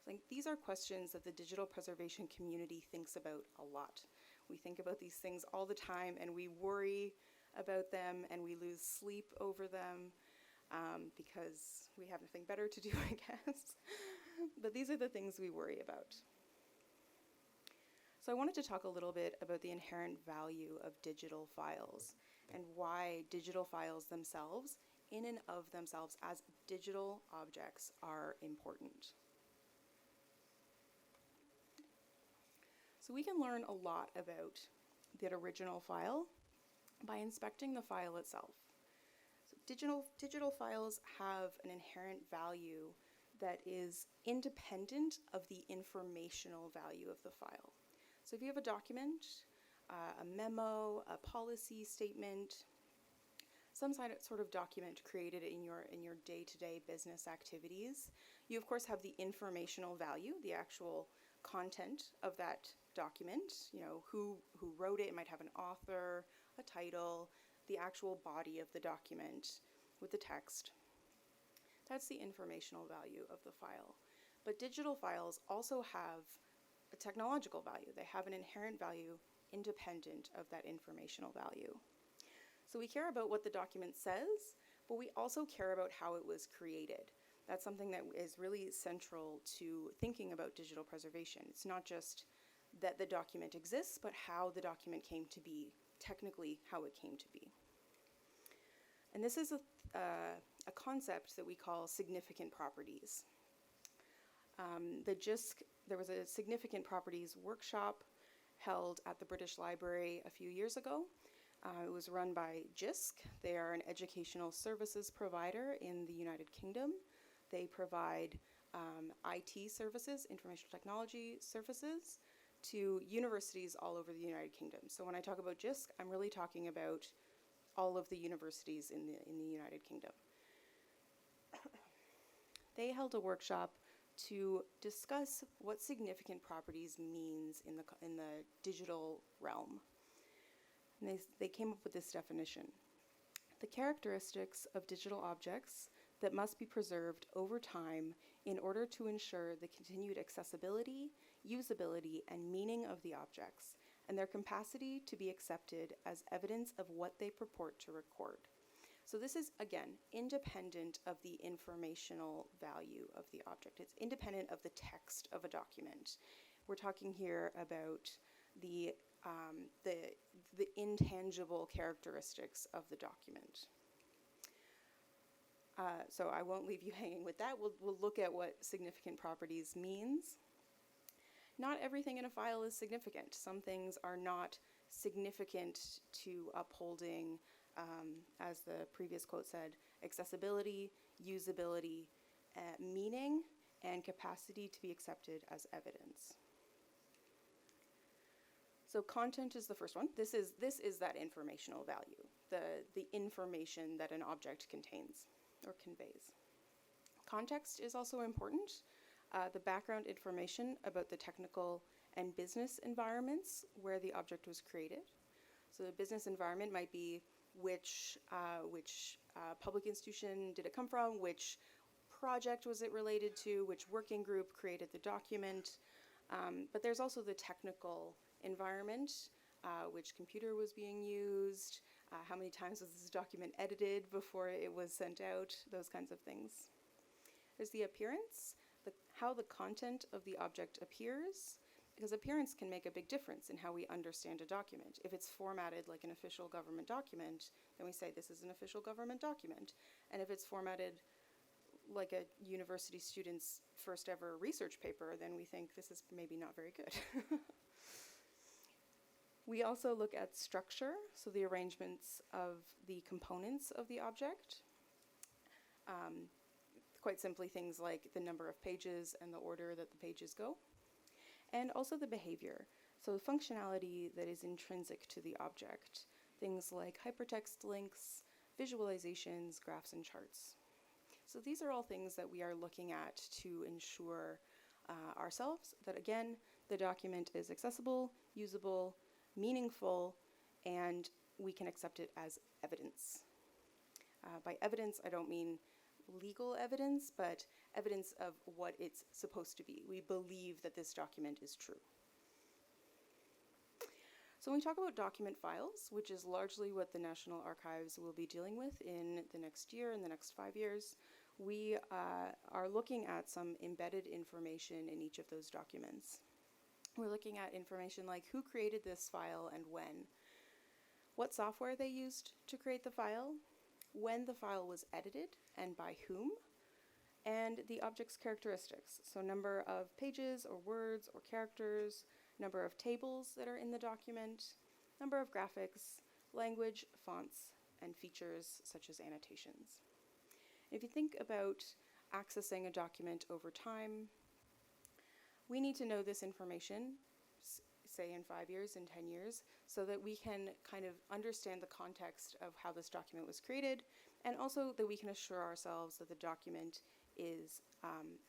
[SPEAKER 6] I think these are questions that the digital preservation community thinks about a lot. We think about these things all the time, and we worry about them, and we lose sleep over them because we have nothing better to do, I guess. But these are the things we worry about. So I wanted to talk a little bit about the inherent value of digital files and why digital files themselves, in and of themselves as digital objects, are important. So we can learn a lot about that original file by inspecting the file itself. So digital files have an inherent value that is independent of the informational value of the file. So if you have a document, a memo, a policy statement, some sort of document created in your day-to-day business activities, you of course have the informational value, the actual content of that document, who wrote it. It might have an author, a title, the actual body of the document with the text. That's the informational value of the file. But digital files also have a technological value. They have an inherent value independent of that informational value. So we care about what the document says, but we also care about how it was created. That's something that is really central to thinking about digital preservation. It's not just that the document exists, but how the document came to be, technically how it came to be. And this is a concept that we call significant properties. There was a significant properties workshop held at the British Library a few years ago. It was run by JISC. They are an educational services provider in the United Kingdom. They provide IT services, information technology services, to universities all over the United Kingdom. So when I talk about JISC, I'm really talking about all of the universities in the United Kingdom. They held a workshop to discuss what significant properties means in the digital realm. And they came up with this definition: the characteristics of digital objects that must be preserved over time in order to ensure the continued accessibility, usability, and meaning of the objects, and their capacity to be accepted as evidence of what they purport to record. So this is, again, independent of the informational value of the object. It's independent of the text of a document. We're talking here about the intangible characteristics of the document. So I won't leave you hanging with that. We'll look at what significant properties means. Not everything in a file is significant. Some things are not significant to upholding, as the previous quote said, accessibility, usability, meaning, and capacity to be accepted as evidence. So content is the first one. This is that informational value, the information that an object contains or conveys. Context is also important. The background information about the technical and business environments where the object was created. So the business environment might be which public institution did it come from, which project was it related to, which working group created the document. But there's also the technical environment, which computer was being used, how many times was this document edited before it was sent out, those kinds of things. There's the appearance, how the content of the object appears, because appearance can make a big difference in how we understand a document. If it's formatted like an official government document, then we say this is an official government document. And if it's formatted like a university student's first ever research paper, then we think this is maybe not very good. We also look at structure, so the arrangements of the components of the object. Quite simply, things like the number of pages and the order that the pages go. And also the behavior, so the functionality that is intrinsic to the object. Things like hypertext links, visualizations, graphs, and charts. So these are all things that we are looking at to ensure ourselves that, again, the document is accessible, usable, meaningful, and we can accept it as evidence. By evidence, I don't mean legal evidence, but evidence of what it's supposed to be. We believe that this document is true. So when we talk about document files, which is largely what the National Archives will be dealing with in the next year, in the next 5 years, we are looking at some embedded information in each of those documents. We're looking at information like who created this file and when, what software they used to create the file, when the file was edited and by whom, and the object's characteristics, so number of pages or words or characters, number of tables that are in the document, number of graphics, language, fonts, and features such as annotations. If you think about accessing a document over time, we need to know this information, say in 5 years, in 10 years, so that we can kind of understand the context of how this document was created, and also that we can assure ourselves that the document is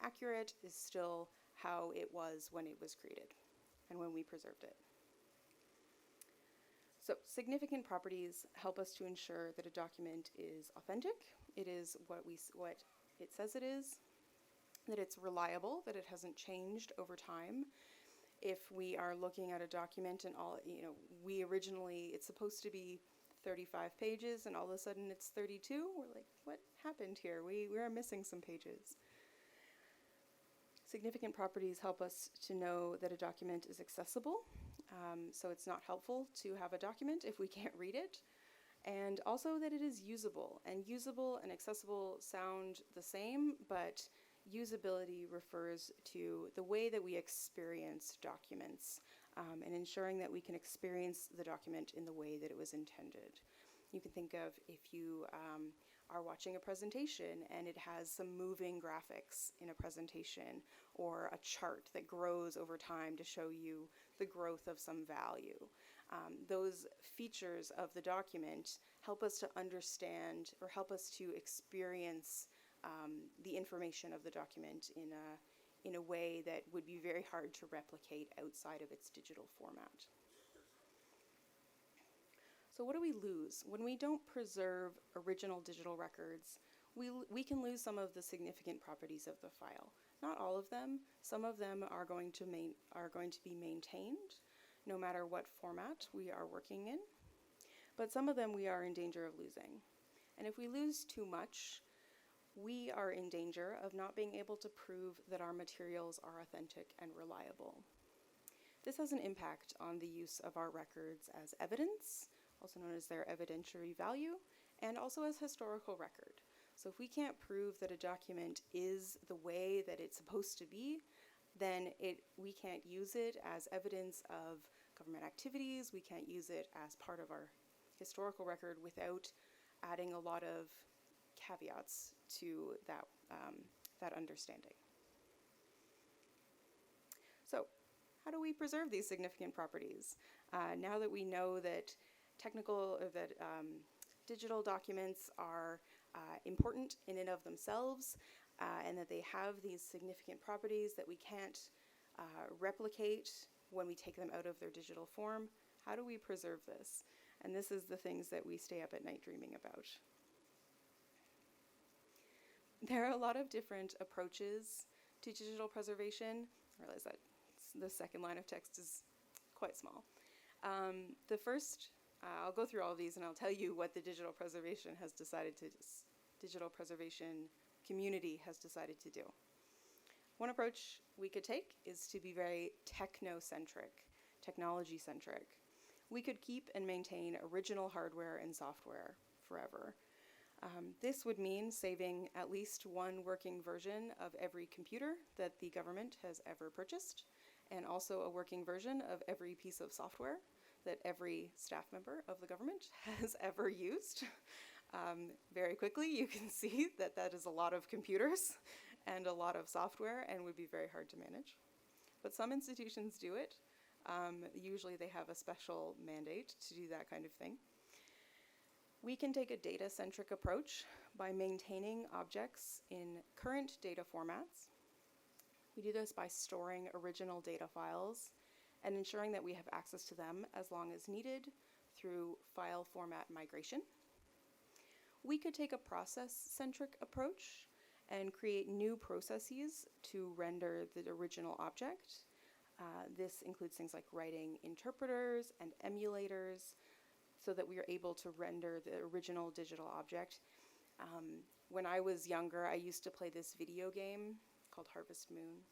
[SPEAKER 6] accurate, is still how it was when it was created, and when we preserved it. So significant properties help us to ensure that a document is authentic, it is what it says it is, that it's reliable, that it hasn't changed over time. If we are looking at a document and we originally, it's supposed to be 35 pages and all of a sudden it's 32, we're like, what happened here? We are missing some pages. Significant properties help us to know that a document is accessible. So it's not helpful to have a document if we can't read it. And also that it is usable. And usable and accessible sound the same, but usability refers to the way that we experience documents and ensuring that we can experience the document in the way that it was intended. You can think of if you are watching a presentation and it has some moving graphics in a presentation, or a chart that grows over time to show you the growth of some value. Those features of the document help us to understand or help us to experience the information of the document in a way that would be very hard to replicate outside of its digital format. So what do we lose? When we don't preserve original digital records, we can lose some of the significant properties of the file. Not all of them. Some of them are going to be maintained, no matter what format we are working in. But some of them we are in danger of losing. And if we lose too much, we are in danger of not being able to prove that our materials are authentic and reliable. This has an impact on the use of our records as evidence, also known as their evidentiary value, and also as historical record. So if we can't prove that a document is the way that it's supposed to be, then we can't use it as evidence of government activities, we can't use it as part of our historical record without adding a lot of caveats to that understanding. So how do we preserve these significant properties? Now that we know that digital documents are important in and of themselves, and that they have these significant properties that we can't replicate when we take them out of their digital form, how do we preserve this? And this is the things that we stay up at night dreaming about. There are a lot of different approaches to digital preservation. I realize that the second line of text is quite small. The first, I'll go through all of these and I'll tell you what the digital preservation community has decided to do. One approach we could take is to be very technocentric, technology-centric. We could keep and maintain original hardware and software forever. This would mean saving at least one working version of every computer that the government has ever purchased, and also a working version of every piece of software that every staff member of the government has ever used. Very quickly, you can see that that is a lot of computers and a lot of software and would be very hard to manage. But some institutions do it. Usually they have a special mandate to do that kind of thing. We can take a data-centric approach by maintaining objects in current data formats. We do this by storing original data files and ensuring that we have access to them as long as needed through file format migration. We could take a process-centric approach and create new processes to render the original object. This includes things like writing interpreters and emulators so that we are able to render the original digital object. When I was younger, I used to play this video game called Harvest Moon.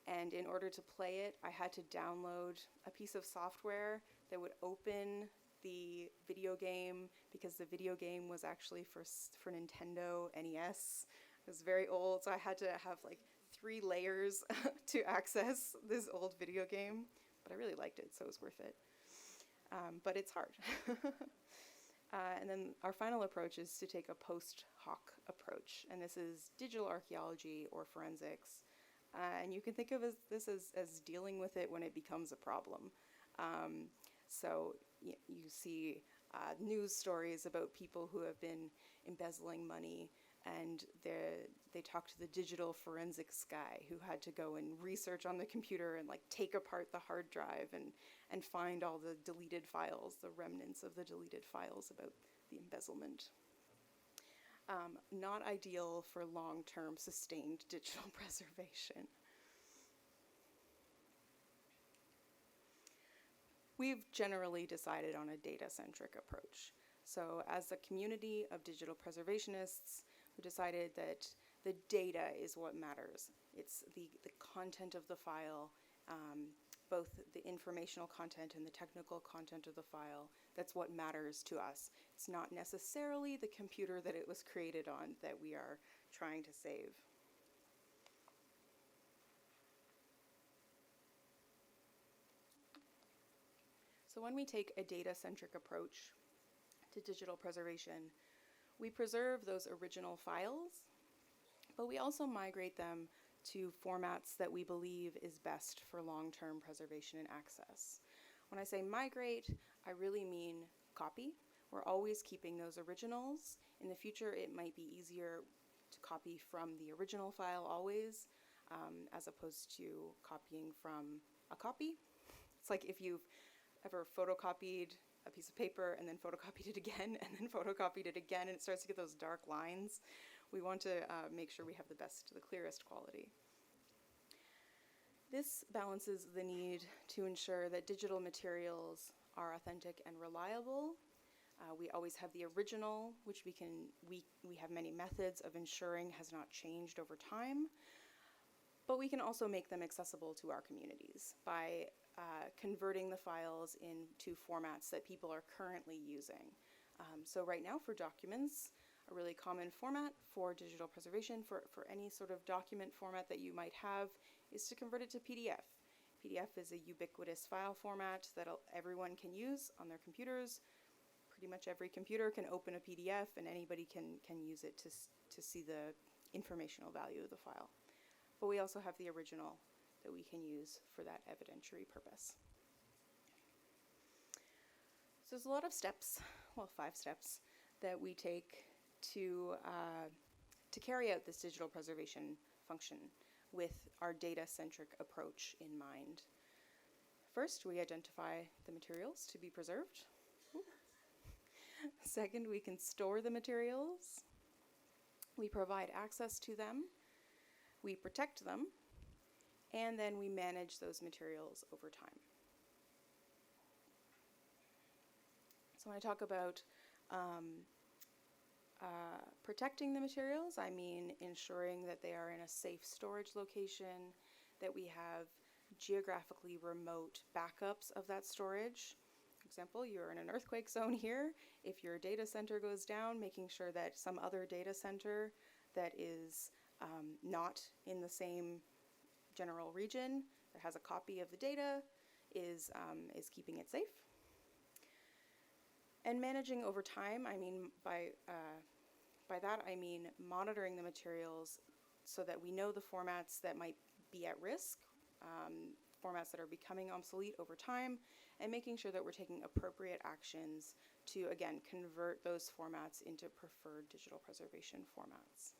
[SPEAKER 6] And in order to play it, I had to download a piece of software that would open the video game because the video game was actually for Nintendo NES. It was very old, so I had to have like 3 layers to access this old video game. But I really liked it, so it was worth it. But it's hard. And then our final approach is to take a post hoc approach, and this is digital archaeology or forensics. And you can think of this as dealing with it when it becomes a problem. So you see news stories about people who have been embezzling money, and they talk to the digital forensics guy who had to go and research on the computer and like take apart the hard drive and find all the deleted files, the remnants of the deleted files about the embezzlement. Not ideal for long-term sustained digital preservation. We've generally decided on a data-centric approach. So as a community of digital preservationists, we decided that the data is what matters. It's the content of the file, both the informational content and the technical content of the file. That's what matters to us. It's not necessarily the computer that it was created on that we are trying to save. So when we take a data-centric approach to digital preservation, we preserve those original files, but we also migrate them to formats that we believe is best for long-term preservation and access. When I say migrate, I really mean copy. We're always keeping those originals. In the future, it might be easier to copy from the original file always, as opposed to copying from a copy. It's like if you've ever photocopied a piece of paper and then photocopied it again and then photocopied it again, and it starts to get those dark lines. We want to make sure we have the clearest quality. This balances the need to ensure that digital materials are authentic and reliable. We always have the original, which we have many methods of ensuring has not changed over time, but we can also make them accessible to our communities by converting the files into formats that people are currently using. So right now for documents, a really common format for digital preservation for any sort of document format that you might have is to convert it to PDF. PDF is a ubiquitous file format that everyone can use on their computers. Pretty much every computer can open a PDF and anybody can use it to see the informational value of the file. But we also have the original that we can use for that evidentiary purpose. So there's a lot of steps, well, 5 steps, that we take to carry out this digital preservation function with our data-centric approach in mind. First, we identify the materials to be preserved. Second, we can store the materials. We provide access to them. We protect them. And then we manage those materials over time. So when I talk about protecting the materials, I mean ensuring that they are in a safe storage location, that we have geographically remote backups of that storage, example, you're in an earthquake zone here. If your data center goes down, making sure that some other data center that is not in the same general region, that has a copy of the data, is keeping it safe. And managing over time, I mean, by that I mean monitoring the materials so that we know the formats that might be at risk, formats that are becoming obsolete over time, and making sure that we're taking appropriate actions to, again, convert those formats into preferred digital preservation formats.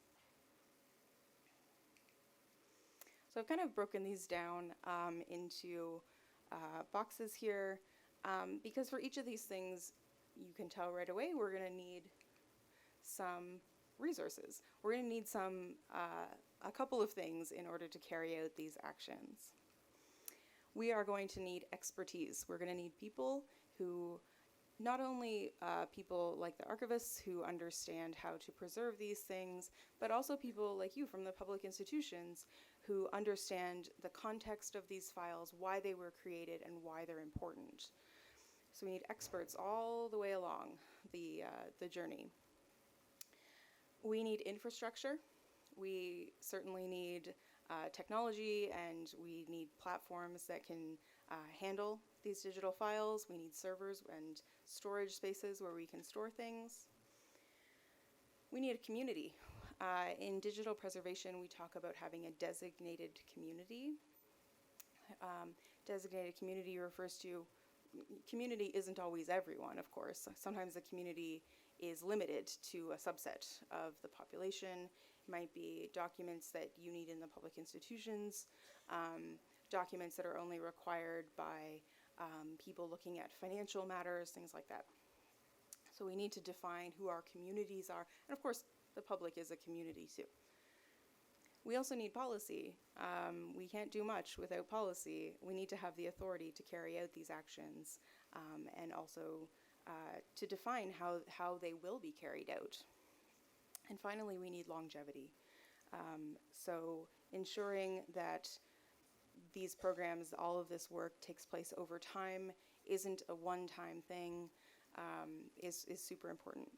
[SPEAKER 6] So I've kind of broken these down into boxes here, because for each of these things, you can tell right away we're going to need some resources. We're going to need a couple of things in order to carry out these actions. We are going to need expertise. We're going to need people who, not only people like the archivists who understand how to preserve these things, but also people like you from the public institutions who understand the context of these files, why they were created, and why they're important. So we need experts all the way along the journey. We need infrastructure. We certainly need technology, and we need platforms that can handle these digital files. We need servers and storage spaces where we can store things. We need a community. In digital preservation, we talk about having a designated community. Designated community refers to, community isn't always everyone, of course. Sometimes the community is limited to a subset of the population. It might be documents that you need in the public institutions, documents that are only required by people looking at financial matters, things like that. So we need to define who our communities are, and of course, the public is a community too. We also need policy. We can't do much without policy. We need to have the authority to carry out these actions, and also to define how they will be carried out. And finally, we need longevity. So ensuring that these programs, all of this work takes place over time, isn't a one-time thing, is super important.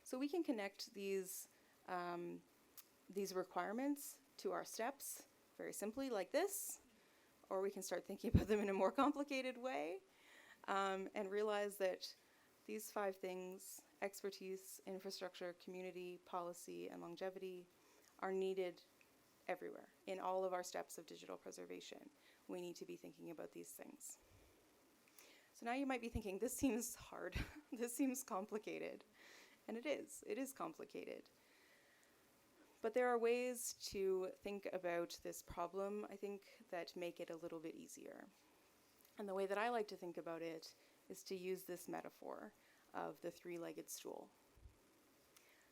[SPEAKER 6] So we can connect these requirements to our steps very simply like this, or we can start thinking about them in a more complicated way, and realize that these 5 things, expertise, infrastructure, community, policy, and longevity, are needed everywhere. In all of our steps of digital preservation, we need to be thinking about these things. So now you might be thinking, this seems hard, this seems complicated. And it is complicated. But there are ways to think about this problem, I think, that make it a little bit easier. And the way that I like to think about it is to use this metaphor of the 3-legged stool.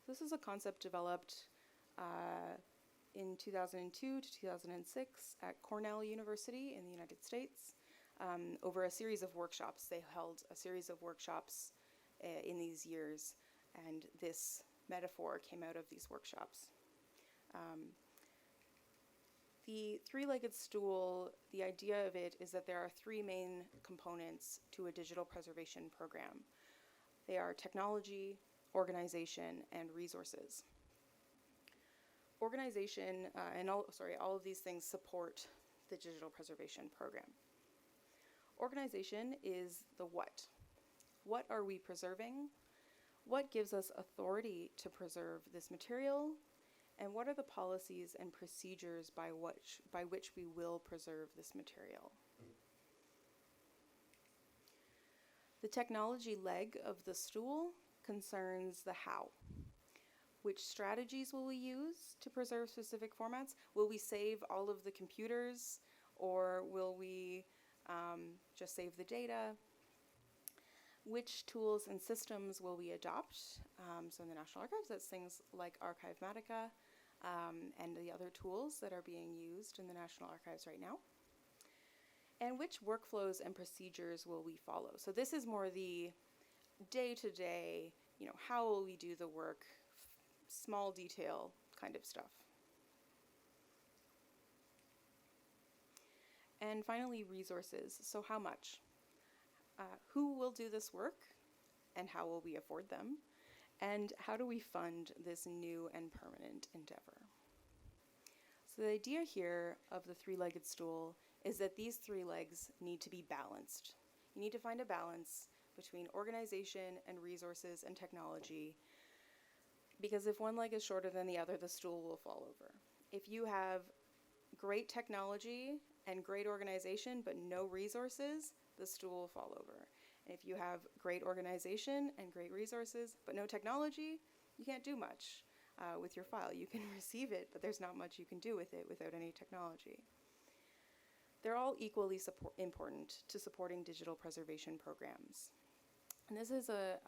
[SPEAKER 6] This is a concept developed in 2002 to 2006 at Cornell University in the United States over a series of workshops. They held a series of workshops in these years, and this metaphor came out of these workshops. The 3-legged stool, the idea of it is that there are 3 main components to a digital preservation program. They are technology, organization, and resources. Organization all of these things support the digital preservation program. Organization is the what. What are we preserving? What gives us authority to preserve this material? And what are the policies and procedures by which we will preserve this material? The technology leg of the stool concerns the how. Which strategies will we use to preserve specific formats? Will we save all of the computers, or will we just save the data? Which tools and systems will we adopt? So in the National Archives, that's things like Archivematica and the other tools that are being used in the National Archives right now. And which workflows and procedures will we follow? So this is more the day-to-day, how will we do the work, small detail kind of stuff. And finally, resources. So how much? who will do this work and how will we afford them? And how do we fund this new and permanent endeavor? So the idea here of the three-legged stool is that these three legs need to be balanced. You need to find a balance between organization and resources and technology, because if one leg is shorter than the other, the stool will fall over. If you have great technology and great organization but no resources, the stool will fall over. And if you have great organization and great resources but no technology, you can't do much with your file. You can receive it, but there's not much you can do with it without any technology. They're all equally important to supporting digital preservation programs. And this is a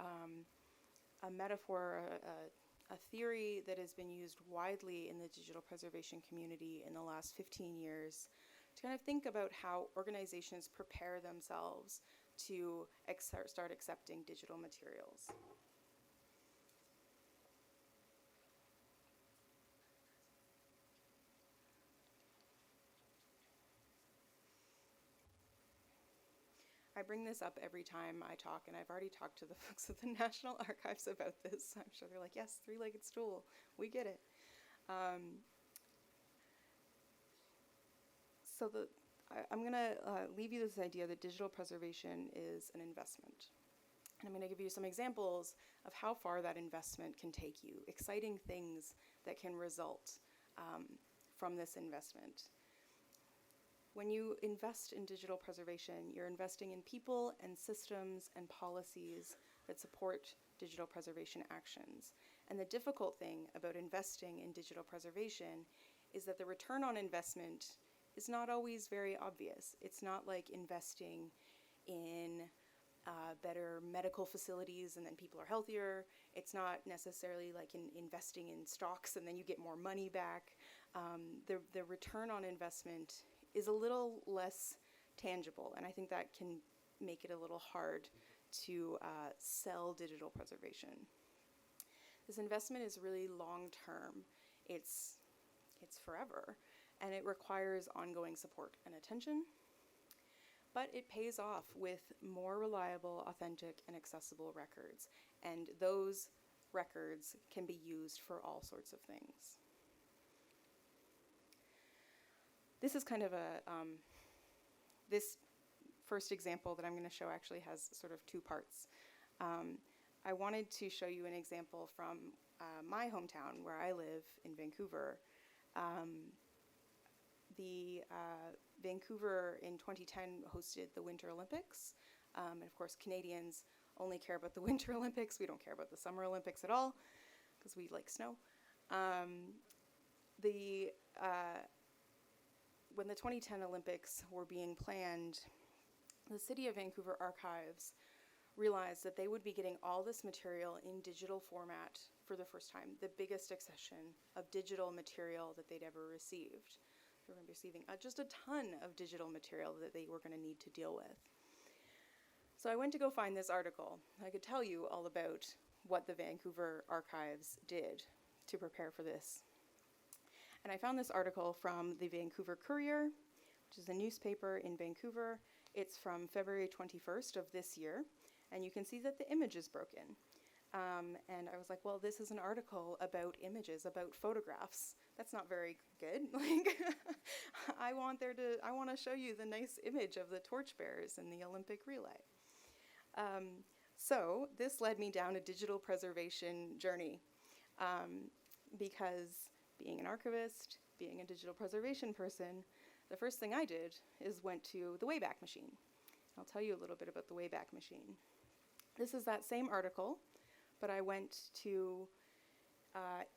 [SPEAKER 6] metaphor, a theory that has been used widely in the digital preservation community in the last 15 years to kind of think about how organizations prepare themselves to start accepting digital materials. I bring this up every time I talk, and I've already talked to the folks at the National Archives about this. I'm sure they're like, yes, three-legged stool, we get it. I'm going to leave you this idea that digital preservation is an investment. And I'm going to give you some examples of how far that investment can take you, exciting things that can result from this investment. When you invest in digital preservation, you're investing in people and systems and policies that support digital preservation actions. And the difficult thing about investing in digital preservation is that the return on investment is not always very obvious. It's not like investing in better medical facilities and then people are healthier. It's not necessarily like investing in stocks and then you get more money back. The return on investment is a little less tangible, and I think that can make it a little hard to sell digital preservation. This investment is really long-term. It's forever, and it requires ongoing support and attention, but it pays off with more reliable, authentic, and accessible records, and those records can be used for all sorts of things. This is kind of this first example that I'm going to show actually has sort of two parts. I wanted to show you an example from my hometown where I live in Vancouver. Vancouver in 2010 hosted the Winter Olympics. And of course, Canadians only care about the Winter Olympics. We don't care about the Summer Olympics at all because we like snow. When the 2010 Olympics were being planned, the City of Vancouver Archives realized that they would be getting all this material in digital format for the first time, the biggest accession of digital material that they'd ever received. They were going to be receiving just a ton of digital material that they were going to need to deal with. So I went to go find this article. I could tell you all about what the Vancouver Archives did to prepare for this. And I found this article from the Vancouver Courier, which is a newspaper in Vancouver. It's from February 21st of this year, and you can see that the image is broken. And I was like, well, this is an article about images, about photographs. That's not very good. Like, I want to show you the nice image of the torchbearers in the Olympic relay. So this led me down a digital preservation journey, because being an archivist, being a digital preservation person, the first thing I did is went to the Wayback Machine. I'll tell you a little bit about the Wayback Machine. This is that same article, but I went to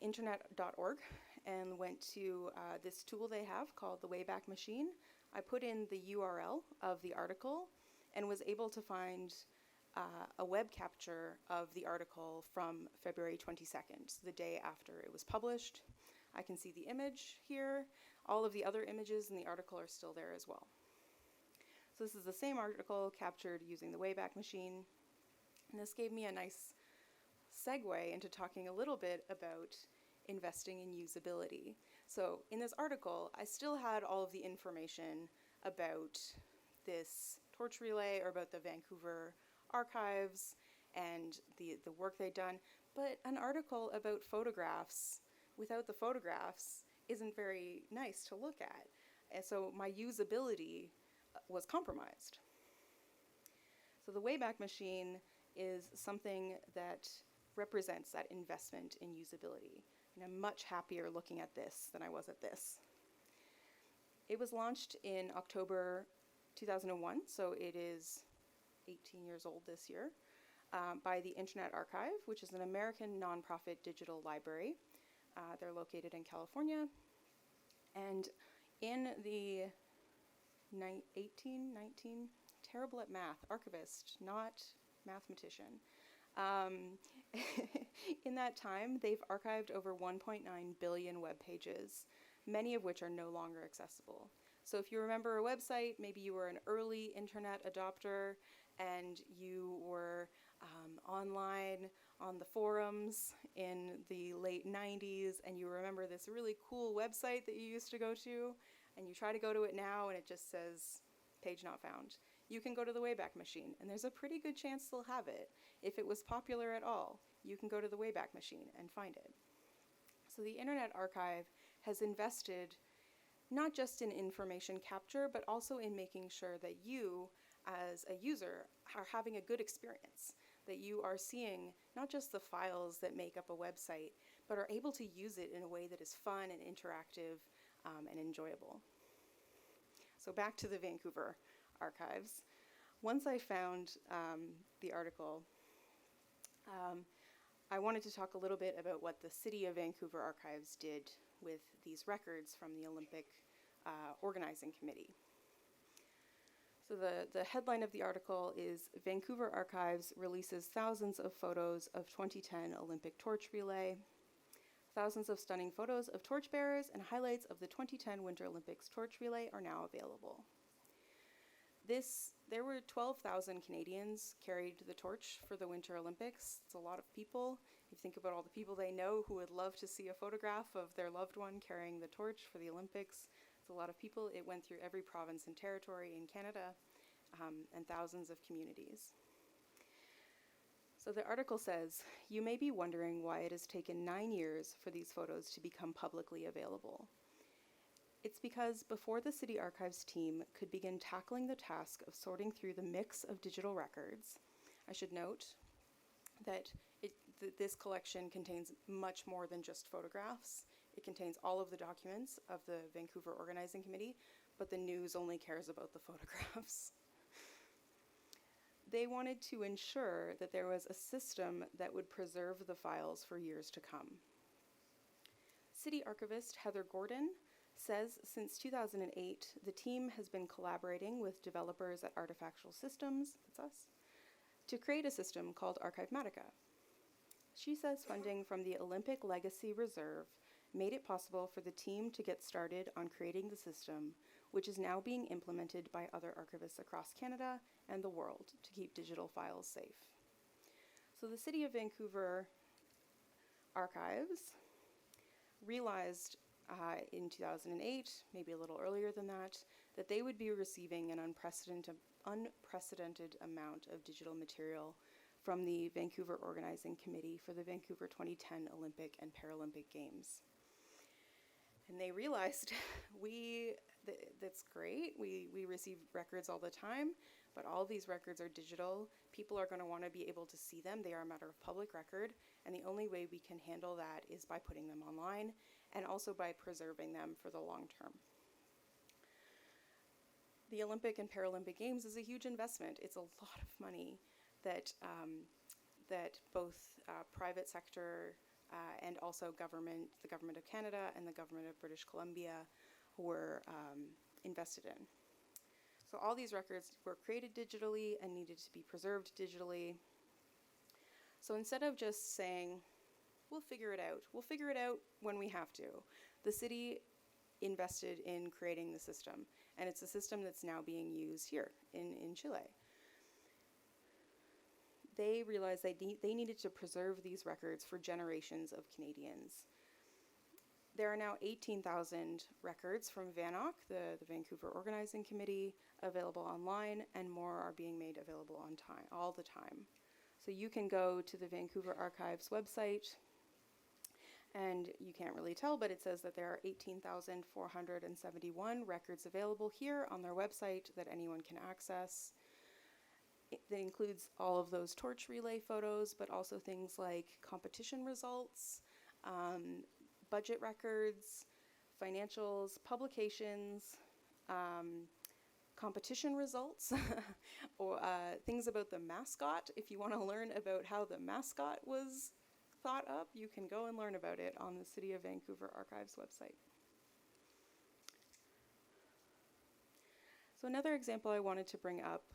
[SPEAKER 6] internet.org and went to this tool they have called the Wayback Machine. I put in the URL of the article and was able to find a web capture of the article from February 22nd, the day after it was published. I can see the image here. All of the other images in the article are still there as well. So this is the same article captured using the Wayback Machine. And this gave me a nice segue into talking a little bit about investing in usability. So in this article, I still had all of the information about this Torch Relay or about the Vancouver archives and the work they'd done. But an article about photographs without the photographs isn't very nice to look at. And so my usability was compromised. So the Wayback Machine is something that represents that investment in usability. And I'm much happier looking at this than I was at this. It was launched in October 2001, so it is 18 years old this year, by the Internet Archive, which is an American nonprofit digital library. They're located in California. And in the 19, terrible at math, archivist, not mathematician. In that time, they've archived over 1.9 billion web pages, many of which are no longer accessible. So if you remember a website, maybe you were an early internet adopter and you were online on the forums in the late 90s and you remember this really cool website that you used to go to and you try to go to it now and it just says page not found. You can go to the Wayback Machine and there's a pretty good chance they'll have it. If it was popular at all, you can go to the Wayback Machine and find it. So the Internet Archive has invested not just in information capture, but also in making sure that you, as a user, are having a good experience, that you are seeing not just the files that make up a website, but are able to use it in a way that is fun and interactive and enjoyable. So back to the Vancouver archives. Once I found the article, I wanted to talk a little bit about what the City of Vancouver Archives did with these records from the Olympic Organizing Committee. So the headline of the article is Vancouver Archives releases thousands of photos of 2010 Olympic torch relay. Thousands of stunning photos of torchbearers and highlights of the 2010 Winter Olympics torch relay are now available. There were 12,000 Canadians carried the torch for the Winter Olympics. It's a lot of people. If you think about all the people they know who would love to see a photograph of their loved one carrying the torch for the Olympics, it's a lot of people. It went through every province and territory in Canada and thousands of communities. So the article says, you may be wondering why it has taken 9 years for these photos to become publicly available. It's because before the City Archives team could begin tackling the task of sorting through the mix of digital records, I should note that this collection contains much more than just photographs. It contains all of the documents of the Vancouver Organizing Committee, but the news only cares about the photographs. They wanted to ensure that there was a system that would preserve the files for years to come. City archivist Heather Gordon says since 2008, the team has been collaborating with developers at Artifactual Systems, that's us, to create a system called Archivematica. She says funding from the Olympic Legacy Reserve made it possible for the team to get started on creating the system, which is now being implemented by other archivists across Canada and the world to keep digital files safe. So the City of Vancouver Archives realized in 2008, maybe a little earlier than that they would be receiving an unprecedented amount of digital material from the Vancouver Organizing Committee for the Vancouver 2010 Olympic and Paralympic Games. And they realized, that's great, we receive records all the time, but all these records are digital. People are going to want to be able to see them. They are a matter of public record, and the only way we can handle that is by putting them online and also by preserving them for the long term. The Olympic and Paralympic Games is a huge investment. It's a lot of money that both private sector and also the Government of Canada and the Government of British Columbia were invested in. So all these records were created digitally and needed to be preserved digitally. So instead of just saying, we'll figure it out when we have to, the city invested in creating the system, and it's a system that's now being used here in Chile. They realized they needed to preserve these records for generations of Canadians. There are now 18,000 records from VANOC, the Vancouver Organizing Committee, available online, and more are being made available on time, all the time. So you can go to the Vancouver Archives website, and you can't really tell, but it says that there are 18,471 records available here on their website that anyone can access. That includes all of those torch relay photos, but also things like competition results, budget records, financials, publications, competition results, or things about the mascot. If you want to learn about how the mascot was thought up, you can go and learn about it on the City of Vancouver Archives website. So another example I wanted to bring up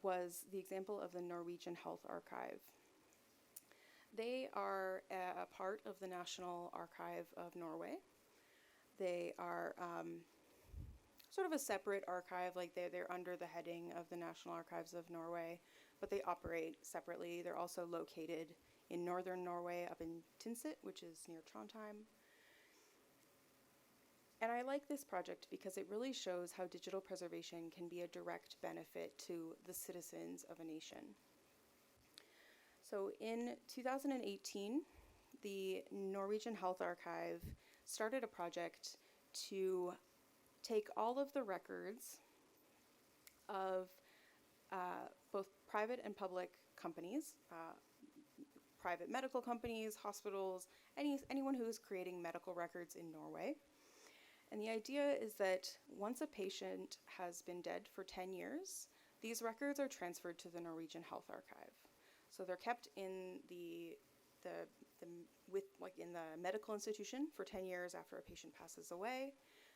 [SPEAKER 6] was the example of the Norwegian Health Archive. They are a part of the National Archive of Norway. They are sort of a separate archive, like they're under the heading of the National Archives of Norway, but they operate separately. They're also located in northern Norway, up in Tinset, which is near Trondheim. And I like this project because it really shows how digital preservation can be a direct benefit to the citizens of a nation. So in 2018, the Norwegian Health Archive started a project to take all of the records of both private and public companies, private medical companies, hospitals, anyone who is creating medical records in Norway. And the idea is that once a patient has been dead for 10 years, these records are transferred to the Norwegian Health Archive. So they're kept in the medical institution for 10 years after a patient passes away,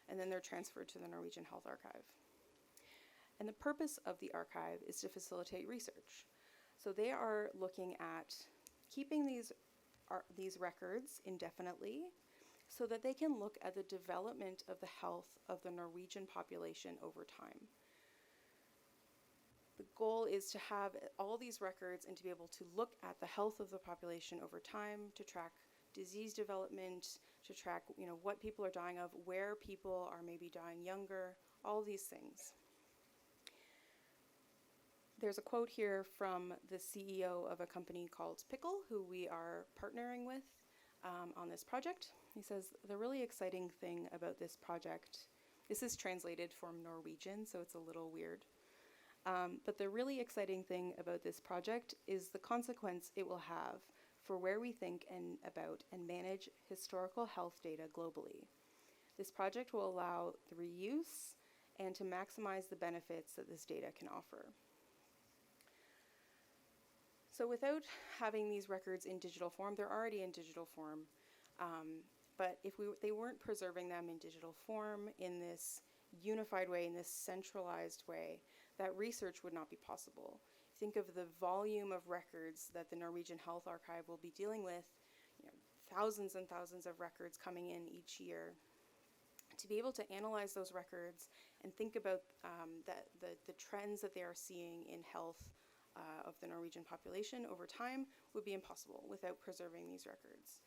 [SPEAKER 6] and then they're transferred to the Norwegian Health Archive. And the purpose of the archive is to facilitate research. So they are looking at keeping these records indefinitely so that they can look at the development of the health of the Norwegian population over time. The goal is to have all these records and to be able to look at the health of the population over time, to track disease development, to track what people are dying of, where people are maybe dying younger, all these things. There's a quote here from the CEO of a company called Pickle, who we are partnering with on this project. He says, the really exciting thing about this project, this is translated from Norwegian, so it's a little weird. But the really exciting thing about this project is the consequence it will have for where we think about and manage historical health data globally. This project will allow the reuse and to maximize the benefits that this data can offer. So without having these records in digital form, they're already in digital form, but if they weren't preserving them in digital form in this unified way, in this centralized way, that research would not be possible. Think of the volume of records that the Norwegian Health Archive will be dealing with, thousands and thousands of records coming in each year. To be able to analyze those records and think about the trends that they are seeing in health of the Norwegian population over time would be impossible without preserving these records.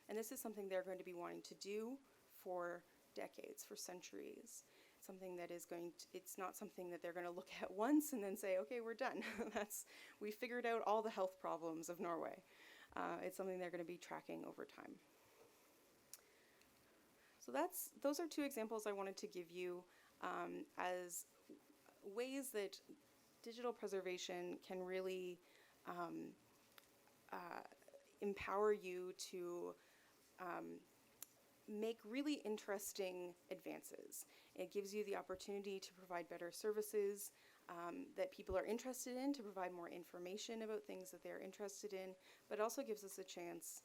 [SPEAKER 6] And this is something they're going to be wanting to do for decades, for centuries. Something that is it's not something that they're going to look at once and then say, okay, we're done. We figured out all the health problems of Norway. It's something they're going to be tracking over time. So those are two examples I wanted to give you as ways that digital preservation can really empower you to make really interesting advances. It gives you the opportunity to provide better services that people are interested in, to provide more information about things that they're interested in, but also gives us a chance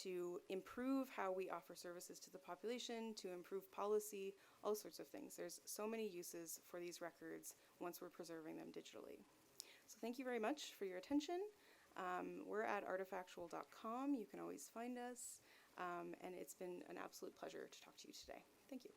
[SPEAKER 6] to improve how we offer services to the population, to improve policy, all sorts of things. There's so many uses for these records once we're preserving them digitally. So thank you very much for your attention. We're at artifactual.com. You can always find us. And it's been an absolute pleasure to talk to you today. Thank you.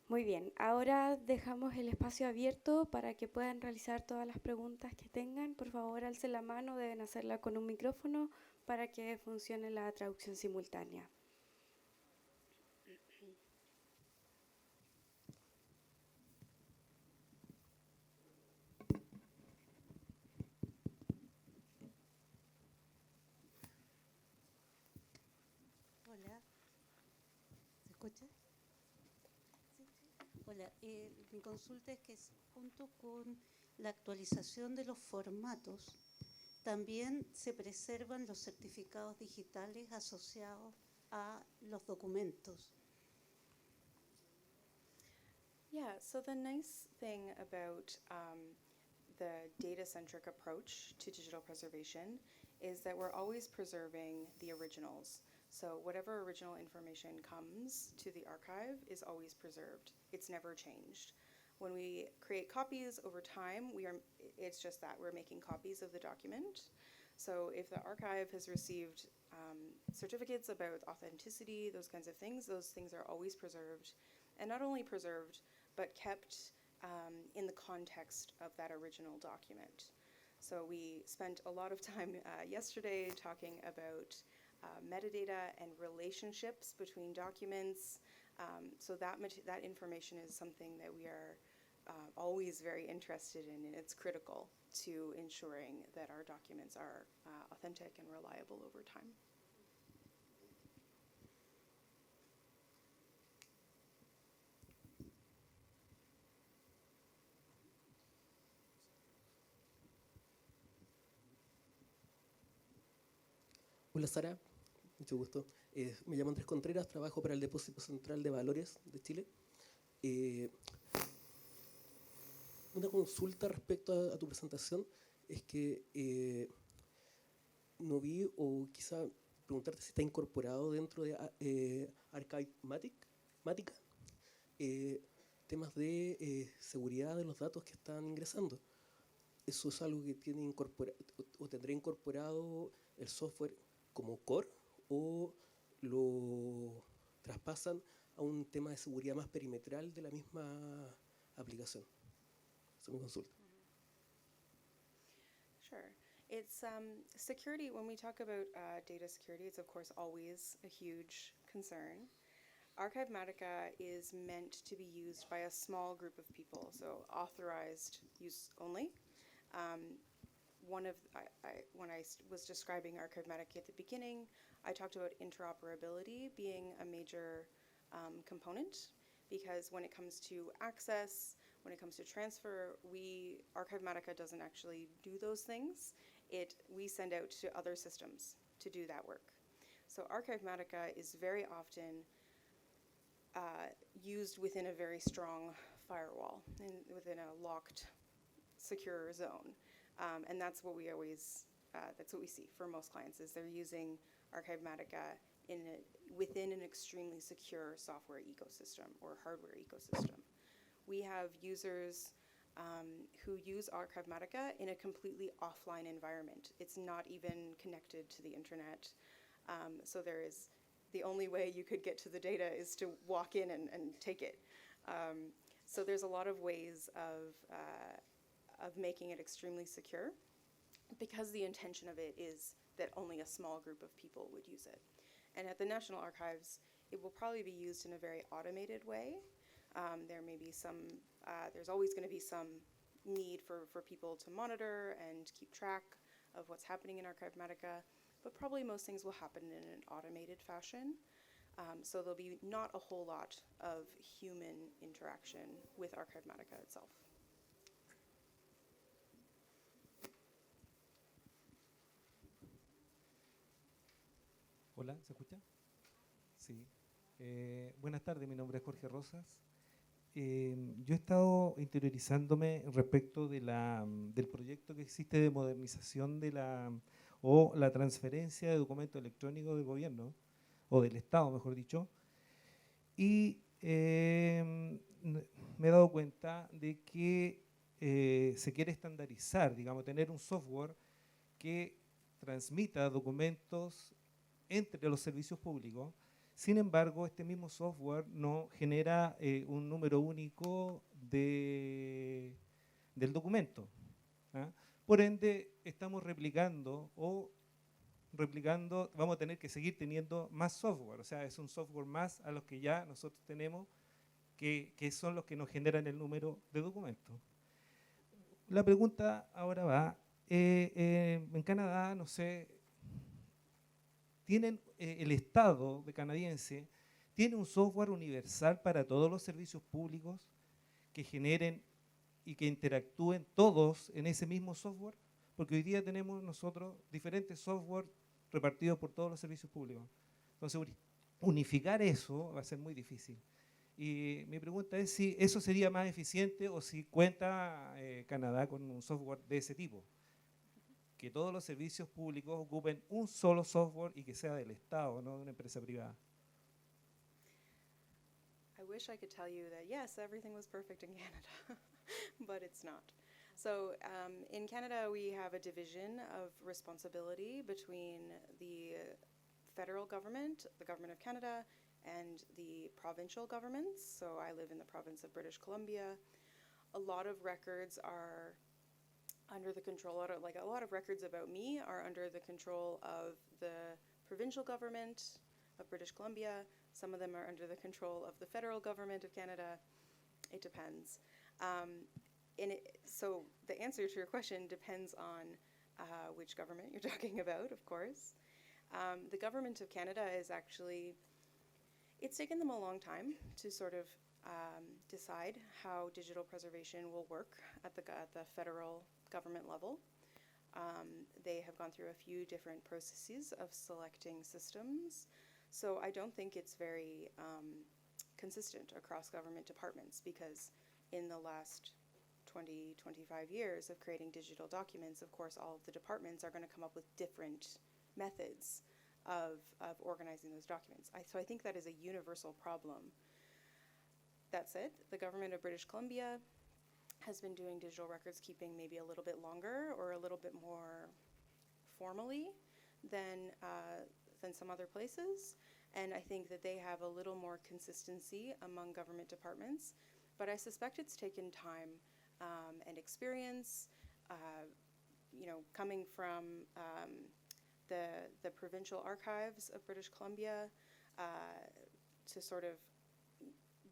[SPEAKER 1] Muy bien, ahora dejamos el espacio abierto para que puedan realizar todas las preguntas que tengan. Por favor, alcen la mano, deben hacerla con un micrófono para que funcione la traducción simultánea.
[SPEAKER 7] Hola, ¿se escucha? Sí. Hola, mi consulta es que junto con la actualización de los formatos, también se preservan los certificados digitales asociados a los documentos.
[SPEAKER 6] Yeah, so the nice thing about the data-centric approach to digital preservation is that we're always preserving the originals. So whatever original information comes to the archive is always preserved. It's never changed. When we create copies over time, it's just that we're making copies of the document. So if the archive has received certificates about authenticity, those kinds of things, those things are always preserved. And not only preserved, but kept in the context of that original document. So we spent a lot of time yesterday talking about metadata and relationships between documents. So that information is something that we are always very interested in, and it's critical to ensuring that our documents are authentic and reliable over time.
[SPEAKER 8] Hola Sara, mucho gusto. Me llamo Andrés Contreras, trabajo para el Depósito Central de Valores de Chile. Una consulta respecto a tu presentación es que no vi, o quizá preguntarte si está incorporado dentro de Archive-Matica temas de seguridad de los datos que están ingresando. ¿Eso es algo que tiene incorporado o tendrá incorporado el software como core, o lo traspasan a un tema de seguridad más perimetral de la misma aplicación? Esa es mi consulta.
[SPEAKER 6] Sure. It's security. When we talk about data security, it's of course always a huge concern. Archive-Matica is meant to be used by a small group of people, so authorized use only. When I was describing Archive-Matica at the beginning, I talked about interoperability being a major component, because when it comes to access, when it comes to transfer, Archive-Matica doesn't actually do those things. We send out to other systems to do that work. So Archive-Matica is very often used within a very strong firewall and within a locked, secure zone. And that's what we see for most clients, is they're using Archive-Matica within an extremely secure software ecosystem or hardware ecosystem. We have users who use Archive-Matica in a completely offline environment. It's not even connected to the internet. So the only way you could get to the data is to walk in and take it. So there's a lot of ways of making it extremely secure, because the intention of it is that only a small group of people would use it. And at the National Archives, it will probably be used in a very automated way. There may be there's always going to be some need for people to monitor and keep track of what's happening in Archive-Matica, but probably most things will happen in an automated fashion. So there'll be not a whole lot of human interaction with Archive-Matica itself.
[SPEAKER 9] Hola, ¿se escucha? Sí. Buenas tardes, mi nombre es Jorge Rosas. Yo he estado interiorizándome respecto del proyecto que existe de modernización o la transferencia de documentos electrónicos del gobierno, o del Estado, mejor dicho, y me he dado cuenta de que se quiere estandarizar, digamos, tener un software que transmita documentos entre los servicios públicos Sin embargo, este mismo software no genera un número único del documento. ¿Ah? Por ende, estamos replicando, vamos a tener que seguir teniendo más software, o sea, es un software más a los que ya nosotros tenemos, que son los que nos generan el número de documentos. La pregunta ahora va, en Canadá, no sé, tienen el Estado de canadiense, tiene un software universal para todos los servicios públicos que generen y que interactúen todos en ese mismo software, porque hoy día tenemos nosotros diferentes software repartidos por todos los servicios públicos. Entonces, unificar eso va a ser muy difícil. Y mi pregunta es si eso sería más eficiente o si cuenta Canadá con un software de ese tipo. Que todos los servicios públicos ocupen un solo software y que sea del Estado, no de una empresa privada.
[SPEAKER 6] I wish I could tell you that, yes, everything was perfect in Canada, but it's not. So in Canada, we have a division of responsibility between the federal government, the Government of Canada, and the provincial governments. So I live in the province of British Columbia. A lot of records are under the control, like a lot of records about me are under the control of the provincial government of British Columbia. Some of them are under the control of the federal government of Canada. It depends. So the answer to your question depends on which government you're talking about, of course. The government of Canada is actually, it's taken them a long time to sort of decide how digital preservation will work at the federal government level. They have gone through a few different processes of selecting systems. So I don't think it's very consistent across government departments, because in the last 20, 25 years of creating digital documents, of course, all of the departments are going to come up with different methods of organizing those documents. So I think that is a universal problem. That said, the government of British Columbia has been doing digital records keeping maybe a little bit longer or a little bit more formally than some other places. And I think that they have a little more consistency among government departments. But I suspect it's taken time and experience, coming from the provincial archives of British Columbia to sort of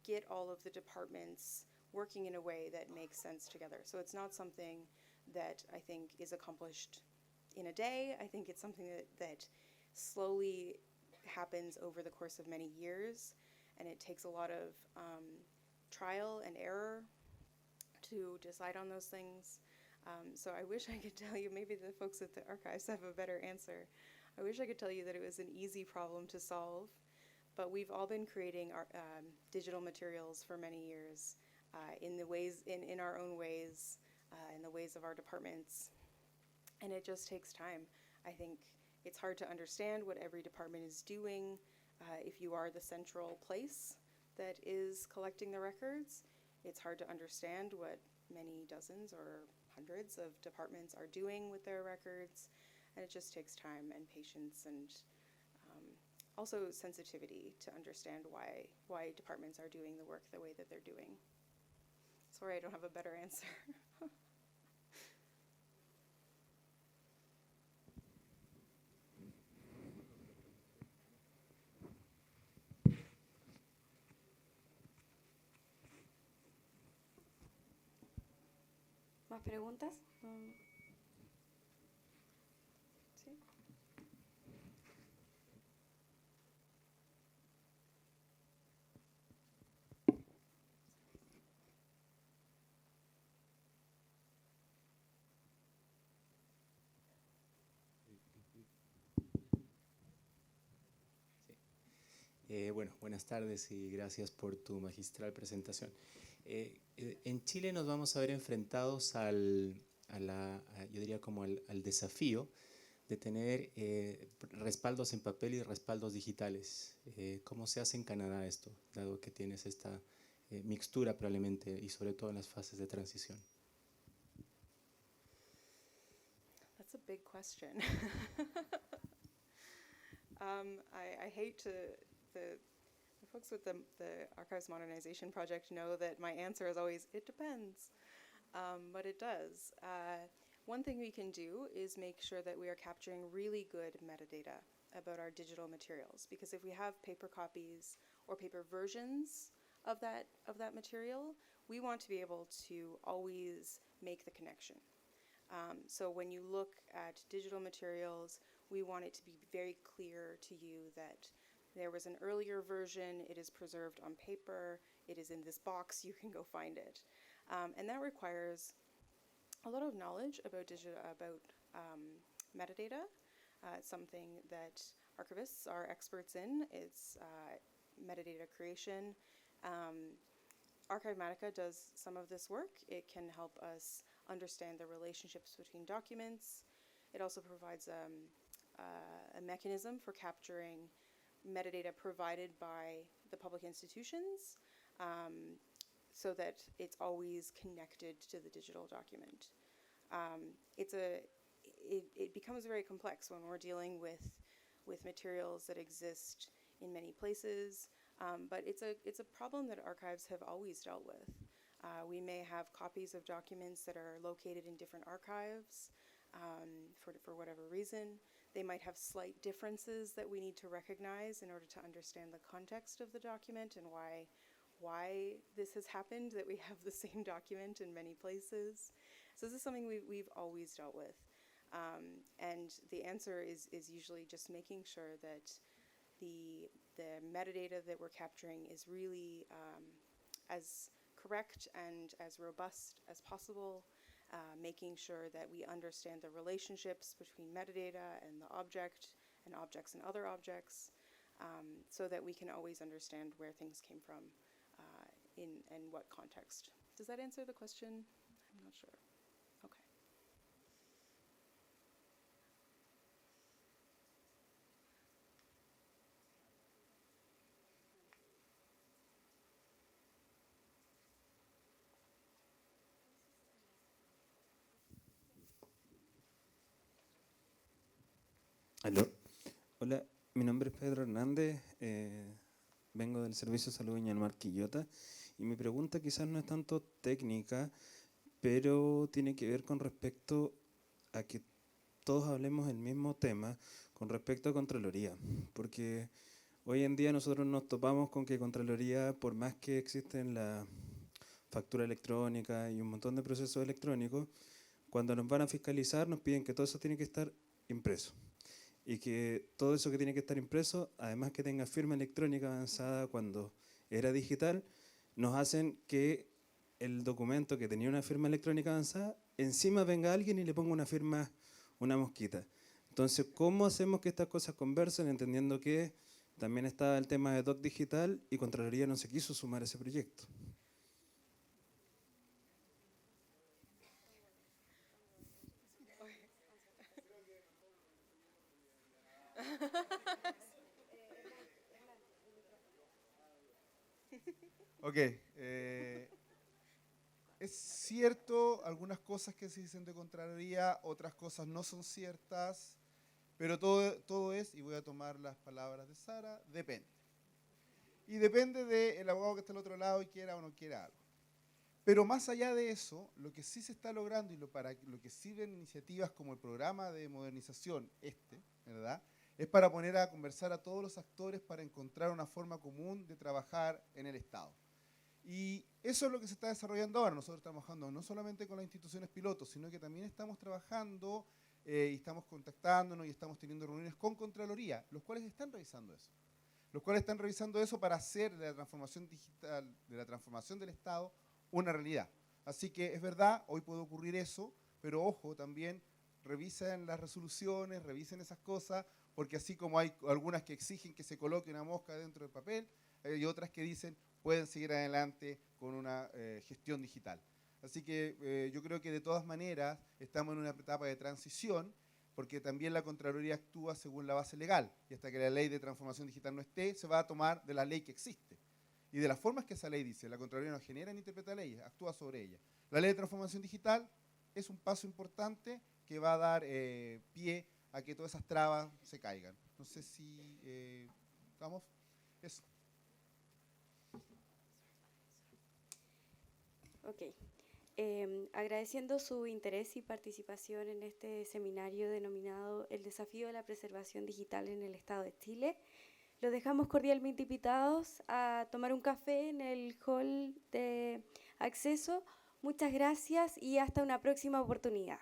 [SPEAKER 6] get all of the departments working in a way that makes sense together. So it's not something that I think is accomplished in a day. I think it's something that slowly happens over the course of many years, and it takes a lot of trial and error to decide on those things. So I wish I could tell you, maybe the folks at the archives have a better answer. I wish I could tell you that it was an easy problem to solve, but we've all been creating our digital materials for many years in our own ways, in the ways of our departments, and it just takes time. I think it's hard to understand what every department is doing if you are the central place that is collecting the records. It's hard to understand what many dozens or hundreds of departments are doing with their records, and it just takes time and patience and also sensitivity to understand why departments are doing the work the way that they're doing. Sorry, I don't have a better answer.
[SPEAKER 1] ¿Más preguntas?
[SPEAKER 6] ¿Sí?
[SPEAKER 10] Bueno, buenas tardes y gracias por tu magistral presentación. En Chile nos vamos a ver enfrentados yo diría como al desafío de tener respaldos en papel y respaldos digitales. ¿Cómo se hace en Canadá esto, dado que tienes esta mixtura probablemente y sobre todo en las fases de transición?
[SPEAKER 6] That's a big question. I hate to the folks with the Archives Modernization Project know that my answer is always, it depends, but it does. One thing we can do is make sure that we are capturing really good metadata about our digital materials, because if we have paper copies or paper versions of that material, we want to be able to always make the connection. So when you look at digital materials, we want it to be very clear to you that there was an earlier version, it is preserved on paper, it is in this box, you can go find it. And that requires a lot of knowledge about metadata. It's something that archivists are experts in. It's metadata creation. Archivematica does some of this work. It can help us understand the relationships between documents. It also provides a mechanism for capturing metadata provided by the public institutions, so that it's always connected to the digital document. It becomes very complex when we're dealing with materials that exist in many places, but it's a problem that archives have always dealt with. We may have copies of documents that are located in different archives for whatever reason. They might have slight differences that we need to recognize in order to understand the context of the document and why this has happened, that we have the same document in many places. So this is something we've always dealt with. And the answer is usually just making sure that the metadata that we're capturing is really as correct and as robust as possible, making sure that we understand the relationships between metadata and the object and objects and other objects, so that we can always understand where things came from in what context. Does that answer the question? I'm not sure. Okay.
[SPEAKER 11] Aló. Hola, mi nombre es Pedro Hernández, vengo del Servicio de Salud Viña Quillota, y mi pregunta quizás no es tanto técnica, pero tiene que ver con respecto a que todos hablemos del mismo tema con respecto a Contraloría, porque hoy en día nosotros nos topamos con que Contraloría, por más que existen la factura electrónica y un montón de procesos electrónicos, cuando nos van a fiscalizar nos piden que todo eso tiene que estar impreso. Y que todo eso que tiene que estar impreso, además que tenga firma electrónica avanzada cuando era digital, nos hacen que el documento que tenía una firma electrónica avanzada, encima venga alguien y le ponga una firma, una mosquita. Entonces, ¿cómo hacemos que estas cosas conversen, entendiendo que también estaba el tema de DOC digital y Contraloría no se quiso sumar a ese proyecto?
[SPEAKER 12] Ok, es cierto algunas cosas que se dicen de Contraloría, otras cosas no son ciertas, pero todo es, y voy a tomar las palabras de Sara, depende. Y depende del abogado que está al otro lado y quiera o no quiera algo. Pero más allá de eso, lo que sí se está logrando y para lo que sirven iniciativas como el programa de modernización, ¿verdad?, es para poner a conversar a todos los actores para encontrar una forma común de trabajar en el Estado. Y eso es lo que se está desarrollando ahora. Nosotros estamos trabajando no solamente con las instituciones pilotos, sino que también estamos trabajando y estamos contactándonos y estamos teniendo reuniones con Contraloría, los cuales están revisando eso. Los cuales están revisando eso para hacer de la transformación digital, de la transformación del Estado, una realidad. Así que es verdad, hoy puede ocurrir eso, pero ojo, también revisen las resoluciones, revisen esas cosas, porque así como hay algunas que exigen que se coloque una mosca dentro del papel, hay otras que dicen pueden seguir adelante con una gestión digital. Así que yo creo que de todas maneras estamos en una etapa de transición, porque también la Contraloría actúa según la base legal, y hasta que la ley de transformación digital no esté, se va a tomar de la ley que existe. Y de las formas que esa ley dice, la Contraloría no genera ni interpreta leyes, actúa sobre ella. La ley de transformación digital es un paso importante que va a dar pie a que todas esas trabas se caigan. No sé si estamos. Eso.
[SPEAKER 1] Ok. Agradeciendo su interés y participación en este seminario denominado El desafío de la preservación digital en el Estado de Chile, los dejamos cordialmente invitados a tomar un café en el hall de acceso. Muchas gracias y hasta una próxima oportunidad.